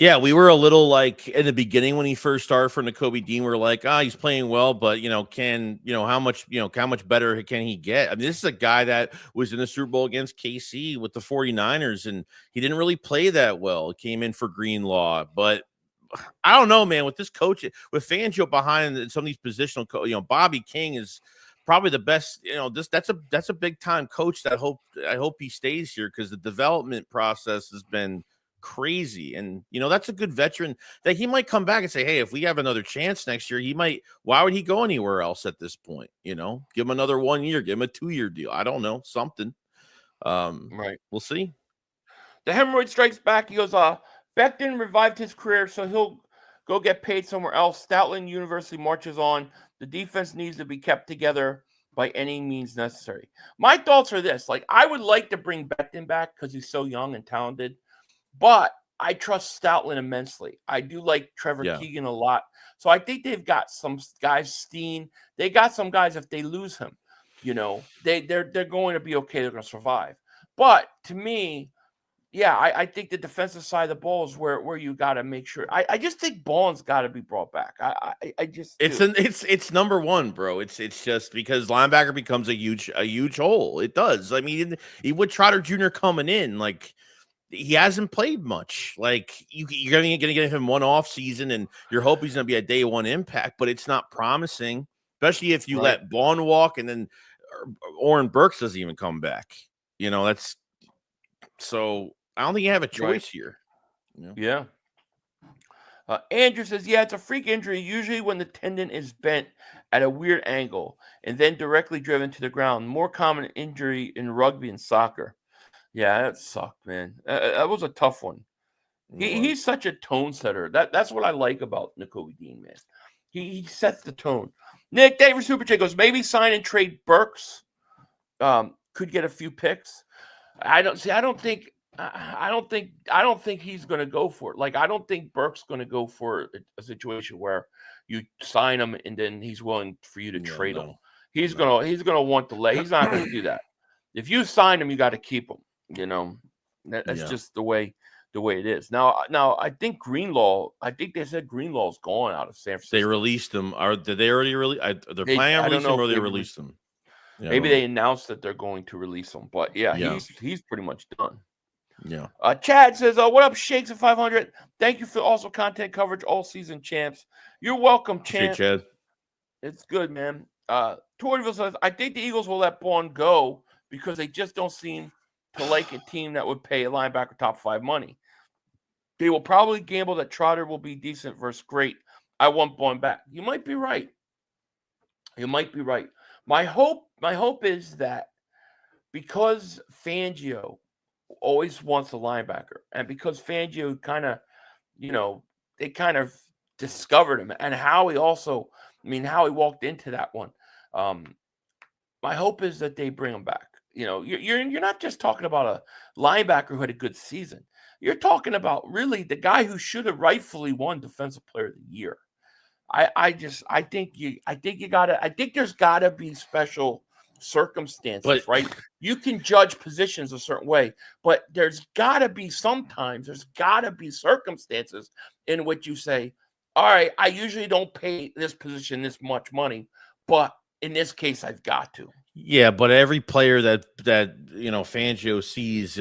Yeah, we were a little like in the beginning when he first started for Nakobe Dean, we were like, he's playing well, but how much better can he get? I mean, this is a guy that was in the Super Bowl against KC with the 49ers, and he didn't really play that well. He came in for Greenlaw, but I don't know, man. With this coach, with Fangio behind and some of these positional, Bobby King is probably the best. That's a big time coach. I hope he stays here because the development process has been crazy, and that's a good veteran that he might come back and say, hey, if we have another chance next year, he might. Why would he go anywhere else at this point? Give him another 1 year, give him a 2 year deal. I don't know, something. Right. We'll see. The hemorrhoid strikes back. He goes, Becton revived his career, so he'll go get paid somewhere else. Stoutland University marches on. The defense needs to be kept together by any means necessary. My thoughts are this. Like, I would like to bring Becton back because he's so young and talented, but I trust Stoutland immensely. I do like Trevor Keegan a lot. So I think they've got some guys, Steen. They got some guys, if they lose him, they're going to be okay. They're going to survive. But to me, yeah, I think the defensive side of the ball is where you got to make sure. I just think Bond's got to be brought back. I just it's number one, bro. It's just because linebacker becomes a huge hole. It does. I mean, with Trotter Jr. coming in, like he hasn't played much. Like you're gonna get him one off season, and you're hoping he's gonna be a day one impact, but it's not promising, especially if you let Bond walk and then Oren Burks doesn't even come back. That's so. I don't think you have a choice here. Yeah. Andrew says, yeah, it's a freak injury, usually when the tendon is bent at a weird angle and then directly driven to the ground. More common injury in rugby and soccer. Yeah, that sucked, man. That was a tough one. He's such a tone setter. That's what I like about Nakobe Dean, man. He sets the tone. Nick Davis Super Chick goes, maybe sign and trade Burks. Could get a few picks. I don't think he's going to go for it. Like, I don't think Burke's going to go for a situation where you sign him and then he's willing for you to trade him. He's going to want to lay. He's not going to do that. If you sign him, you got to keep him. That's just the way it is. Now I think Greenlaw. I think they said Greenlaw's gone out of San Francisco. They released him. Did they already release? They're planning on releasing him, or they released him. Yeah, maybe they announced that they're going to release him, but he's pretty much done. Yeah. Chad says, what up, Shakes at 500? Thank you for also content coverage all season, champs. You're welcome, champ. Chad. It's good, man. Torville says, I think the Eagles will let Bond go because they just don't seem to like a team that would pay a linebacker top 5 money. They will probably gamble that Trotter will be decent versus great. I want Bond back. You might be right. My hope is that because Fangio always wants a linebacker, and because Fangio kind of discovered him, and how he walked into that one. My hope is that they bring him back. You're not just talking about a linebacker who had a good season. You're talking about really the guy who should have rightfully won Defensive Player of the Year. I think there's gotta be special circumstances, right? You can judge positions a certain way, but there's gotta be circumstances in which you say, all right, I usually don't pay this position this much money, but in this case, I've got to. Yeah, but every player that Fangio sees,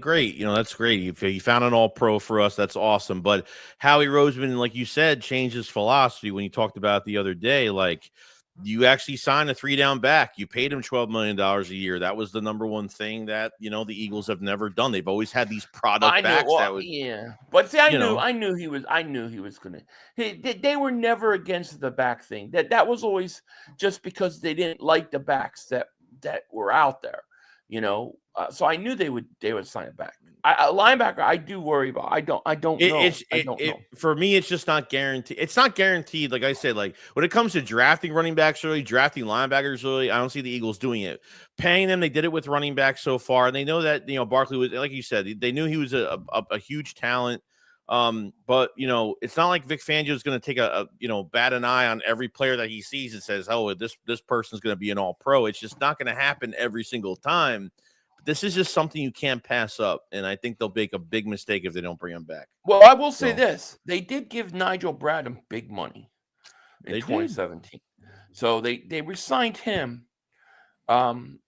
great, that's great. He found an All-Pro for us, that's awesome. But Howie Roseman, like you said, changed his philosophy when you talked about it the other day. Like, you actually signed a 3-down back. You paid him $12 million a year. That was the number one thing that the Eagles have never done. They've always had these product backs. But see, I knew he was gonna. They were never against the back thing. That was always just because they didn't like the backs that were out there. So I knew they would sign it back. A linebacker, I do worry about. I don't know. For me, it's just not guaranteed. It's not guaranteed. Like I said, like when it comes to drafting running backs early, drafting linebackers early, I don't see the Eagles doing it. Paying them, they did it with running backs so far, and they know that Barkley was, like you said, they knew he was a huge talent. But it's not like Vic Fangio is going to take bat an eye on every player that he sees and says, oh, this person's going to be an All-Pro. It's just not going to happen every single time. this is just something you can't pass up, and I think they'll make a big mistake if they don't bring him back. Well, I will say So this: they did give Nigel Bradham big money in they did. 2017, so they re-signed him. We'll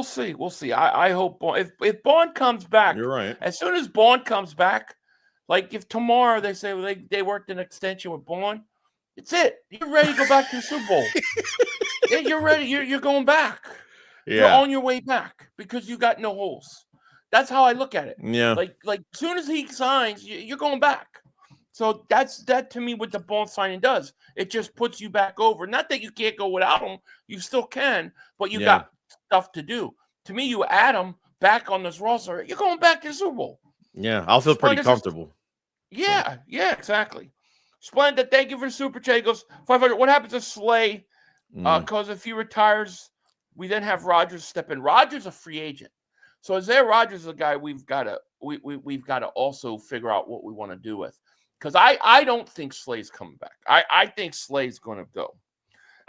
see. We'll see. I hope if Bond comes back, You're right. as soon as Bond comes back, like if tomorrow they say they worked an extension with Bond, it's it. You're ready to go back to the Super Bowl. Yeah, you're ready. You're going back. You're Yeah. on your way back because you got no holes. That's how I look at it. Yeah. Like as soon as he signs, you're going back. So that to me what the Bond signing does. It just puts you back over. Not that you can't go without him. You still can, but you got stuff to do. To me, you add him back on this roster. You're going back to the Super Bowl. Yeah, I'll feel pretty comfortable. Yeah, exactly. Splendid. Thank you for the super chat. He goes 500. What happens to Slay? Because if he retires, we then have Rodgers step in. Rodgers a free agent, so Isaiah Rodgers is a guy we've got to also figure out what we want to do with. Because I don't think Slay's coming back. I think Slay's going to go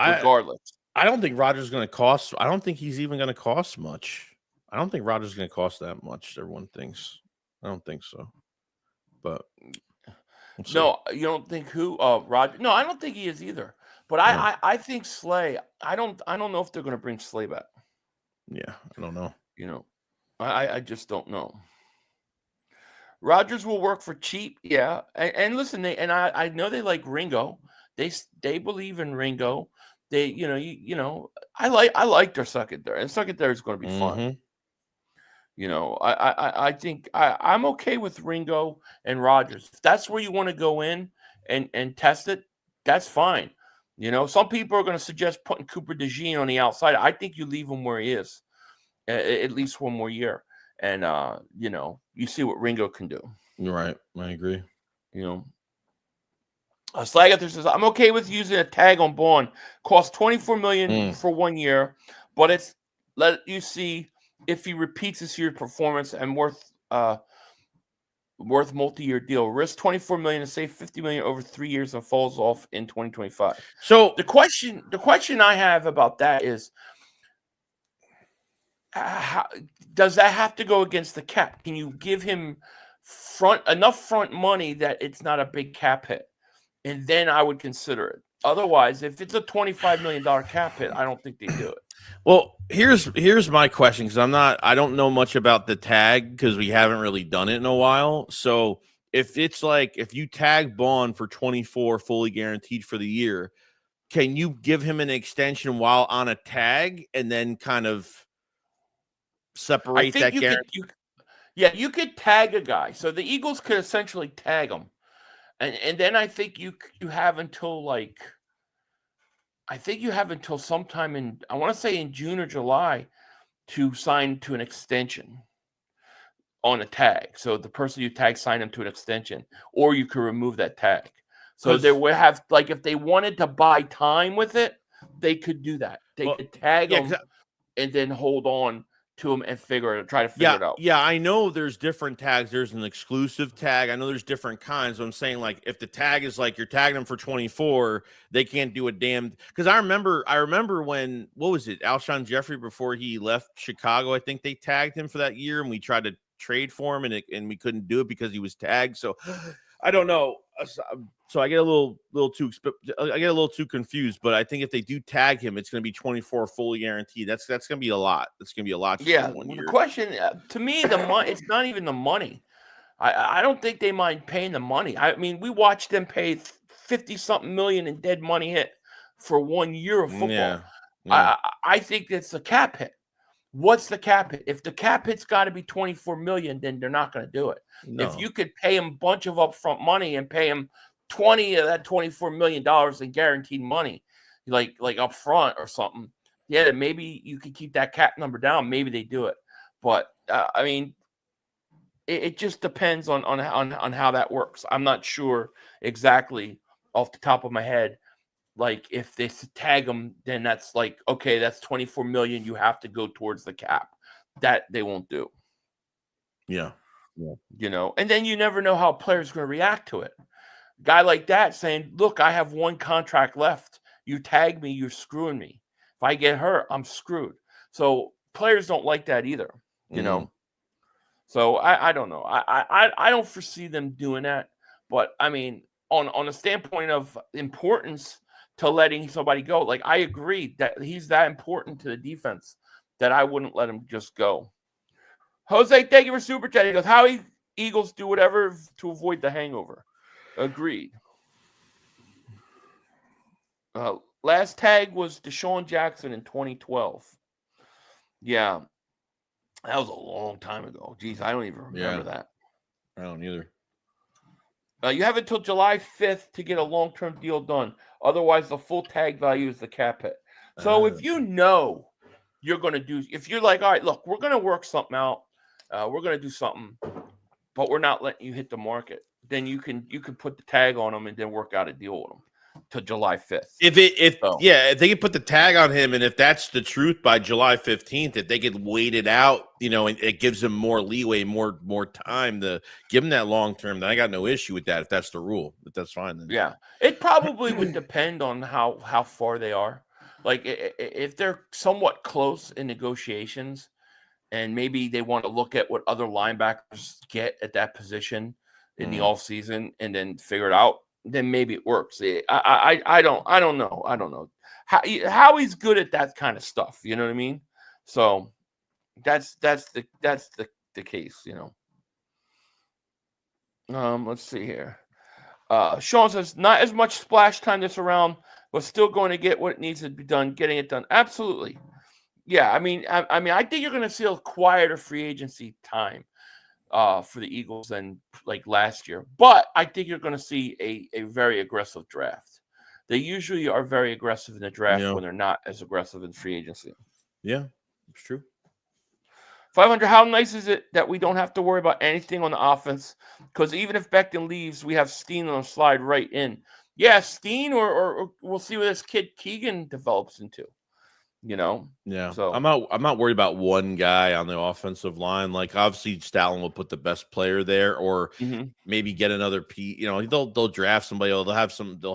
regardless. I don't think Rodgers is going to cost. I don't think he's even going to cost much. I don't think Rodgers is going to cost that much. Everyone thinks. I don't think so. But no, you don't think who? Rodgers? No, I don't think he is either. But I think Slay. I don't know if they're going to bring Slay back. Yeah, I don't know. I just don't know. Rodgers will work for cheap, yeah. And listen, I know they like Ringo. They believe in Ringo. They I like their secondary. And secondary is going to be fun. I think I'm okay with Ringo and Rodgers. If that's where you want to go in and test it, that's fine. Some people are going to suggest putting Cooper DeJean on the outside. I think you leave him where he is, at least one more year. And, you see what Ringo can do. You're right. I agree. Slagathor says, I'm okay with using a tag on Bond. Costs $24 million for 1 year, but let you see if he repeats this year's performance and worth multi-year deal. Risk $24 million and save $50 million over 3 years and falls off in 2025. So the question I have about that is, does that have to go against the cap? Can you give him enough front money that it's not a big cap hit? And then I would consider it. Otherwise, if it's a $25 million cap hit, I don't think they do it. Well, here's my question, because I don't know much about the tag because we haven't really done it in a while. So if it's like, if you tag Bond for 24 fully guaranteed for the year, can you give him an extension while on a tag and then kind of separate that guarantee? You could tag a guy. So the Eagles could essentially tag him. And then I think you have until sometime in, I want to say in June or July, to sign to an extension on a tag. So the person you tag sign him to an extension, or you could remove that tag. So they would have, like, if they wanted to buy time with it, they could do that. They could tag him and then hold on to him and try to figure it out. Yeah, I know there's different tags. There's an exclusive tag. I know there's different kinds. But I'm saying, like, if the tag is like you're tagging them for 24, they can't do a damn. Because I remember when, what was it, Alshon Jeffrey, before he left Chicago, I think they tagged him for that year, and we tried to trade for him, and we couldn't do it because he was tagged. So I don't know. So I get a little too confused. But I think if they do tag him, it's going to be 24 fully guaranteed. That's going to be a lot. That's going to be a lot. Yeah. The question to me, the money. It's not even the money. I don't think they mind paying the money. I mean, we watched them pay 50-something million in dead money hit for 1 year of football. Yeah. I think it's a cap hit. What's the cap hit? If the cap hit's got to be 24 million, then they're not going to do it. No. If you could pay him a bunch of upfront money and pay him 20 of that $24 million in guaranteed money, like up front or something, yeah, maybe you could keep that cap number down. Maybe they do it. But I mean, it just depends on how that works. I'm not sure exactly off the top of my head. Like, if they tag them, then that's like, okay, that's 24 million. You have to go towards the cap. That they won't do. Yeah. And then you never know how a player's going to react to it. A guy like that saying, look, I have one contract left. You tag me, you're screwing me. If I get hurt, I'm screwed. So players don't like that either, you know. So I don't know. I don't foresee them doing that. But I mean, on a standpoint of importance to letting somebody go, like I agree that he's that important to the defense that I wouldn't let him just go. Jose, thank you for super chat. He goes, Howie, Eagles do whatever to avoid the hangover. Agreed. Last tag was Deshaun Jackson in 2012. Yeah, that was a long time ago. Jeez, I don't even remember that. I don't either. You have until July 5th to get a long-term deal done. Otherwise, the full tag value is the cap hit. So if you know you're going to do, if you're like, all right, look, we're going to work something out. We're going to do something, but we're not letting you hit the market. Then you can put the tag on them and then work out a deal with them to July 5th. If they could put the tag on him, and if that's the truth by July 15th, if they could wait it out, you know, and it gives him more leeway, more time to give him that long term, then I got no issue with that. If that's the rule, if that's fine, then yeah, it probably would depend on how far they are. Like if they're somewhat close in negotiations, and maybe they want to look at what other linebackers get at that position in the off season, and then figure it out. Then maybe it works. I don't know. How he's good at that kind of stuff. You know what I mean? So that's the case. You know. Let's see here. Sean says not as much splash time this around, but still going to get what needs to be done. Getting it done. Absolutely. Yeah. I mean, I think you're going to see a quieter free agency time for the Eagles than like last year. But I think you're going to see a very aggressive draft. They usually are very aggressive in the draft when they're not as aggressive in free agency. Yeah, it's true. 500, how nice is it that we don't have to worry about anything on the offense? Because even if Becton leaves, we have Steen on a slide right in. Yeah, Steen, or we'll see what this kid Keegan develops into. You know, yeah. So I'm not worried about one guy on the offensive line. Like obviously, Stalin will put the best player there, or maybe get another P. You know, they'll draft somebody. Or they'll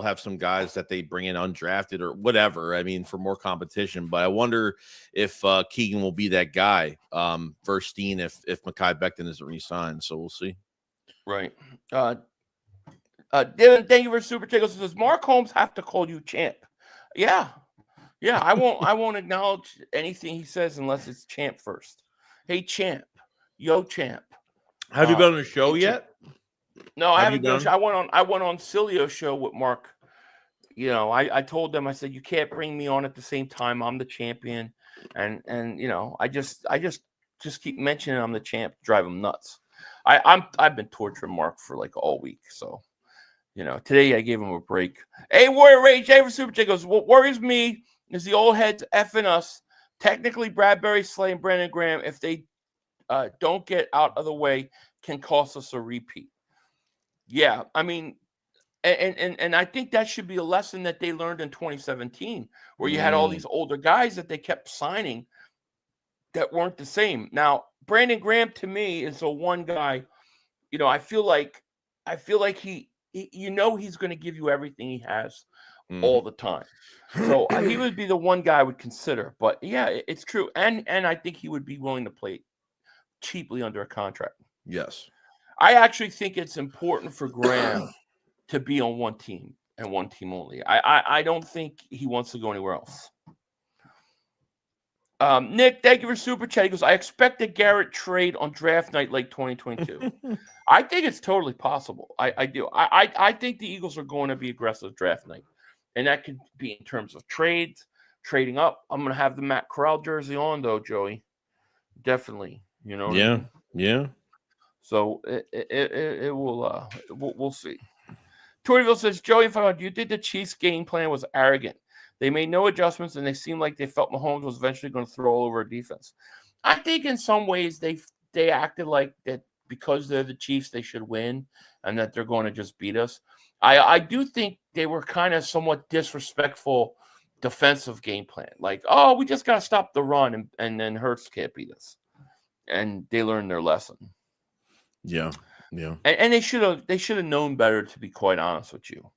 have some guys that they bring in undrafted or whatever. I mean, for more competition. But I wonder if Keegan will be that guy versus Steen if Mekhi Becton isn't re-signed. So we'll see. Right. Dylan, thank you for super tickles. Does Mark Holmes have to call you champ? Yeah. Yeah, I won't acknowledge anything he says unless it's champ first. Hey, champ. Yo, champ. Have you been on a show yet? No, I haven't been. I went on Cilio's show with Mark. You know, I told them, I said, you can't bring me on at the same time. I'm the champion. And you know, I just keep mentioning I'm the champ, drive them nuts. I've been torturing Mark for like all week. So, you know, today I gave him a break. Hey, Warrior Rage, Jay for Super J goes, what worries me is the old heads effing us. Technically, Bradbury, Slay, and Brandon Graham, if they don't get out of the way, can cost us a repeat. Yeah, I mean, and I think that should be a lesson that they learned in 2017, where you had all these older guys that they kept signing that weren't the same. Now, Brandon Graham to me is the one guy. You know, I feel like he you know, he's going to give you everything he has all the time. So he would be the one guy I would consider. But yeah, it's true. And I think he would be willing to play cheaply under a contract. Yes. I actually think it's important for Graham to be on one team and one team only. I don't think he wants to go anywhere else. Nick, thank you for super chat. He goes, I expect a Garrett trade on draft night like 2022. I think it's totally possible. I do. I think the Eagles are going to be aggressive draft night. And that could be in terms of trades, trading up. I'm going to have the Matt Corral jersey on, though, Joey. Definitely. You know what I mean? Yeah. So it will, we'll see. Toryville says, Joey, do you think the Chiefs' game plan was arrogant? They made no adjustments, and they seemed like they felt Mahomes was eventually going to throw all over a defense. I think in some ways they acted like that because they're the Chiefs, they should win, and that they're going to just beat us. I do think they were kind of somewhat disrespectful defensive game plan. Like, oh, we just got to stop the run, and then Hurts can't beat us. And they learned their lesson. Yeah. And they should have known better, to be quite honest with you.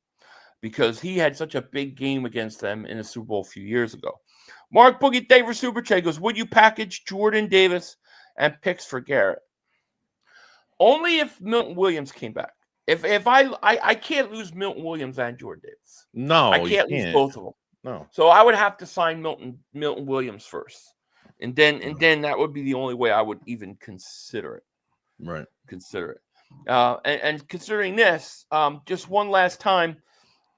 because he had such a big game against them in the Super Bowl a few years ago. Mark Boogie Davis Super Chat goes, would you package Jordan Davis and picks for Garrett? Only if Milton Williams came back. If I can't lose Milton Williams and Jordan Davis. No, I you can't lose can't. both of them. No. So I would have to sign Milton Williams first. And then that would be the only way I would even consider it. Right. Consider it. And considering this, just one last time,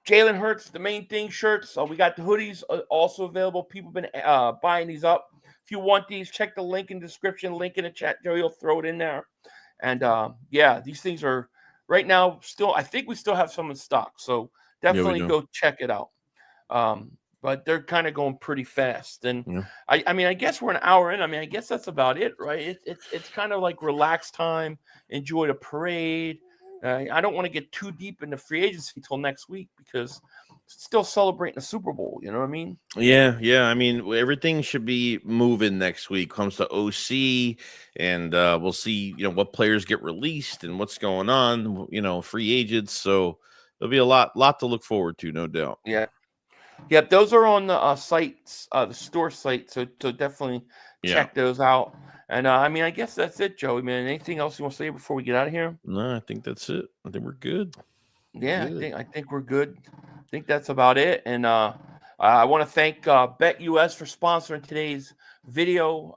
Jalen Hurts, the main thing shirts. We got the hoodies also available. People have been buying these up. If you want these, check the link in the description, link in the chat. Joey will throw it in there. And yeah, these things are right now still, I think we still have some in stock. So definitely go check it out. But they're kind of going pretty fast. And I mean, I guess we're an hour in. I mean, I guess that's about it, right? It's kind of like relaxed time, enjoy the parade. I don't want to get too deep into free agency until next week because still celebrating the Super Bowl. You know what I mean? Yeah. I mean, everything should be moving next week. Comes to OC, and we'll see. What players get released and what's going on. Free agents. So there'll be a lot to look forward to, no doubt. Yeah. Yep, those are on the sites, the store site. So definitely check those out. And I mean, I guess that's it, Joey. Man, anything else you want to say before we get out of here? No, I think that's it. I think we're good. Yeah, I think we're good. I think that's about it. And I want to thank BetUS for sponsoring today's video.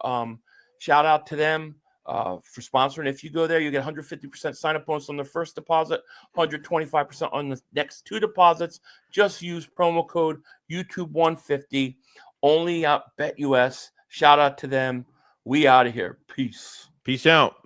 Shout out to them for sponsoring. If you go there, you get 150% sign-up bonus on the first deposit, 125% on the next 2 deposits. Just use promo code YouTube150. Only at BetUS. Shout out to them. We out of here. Peace. Peace out.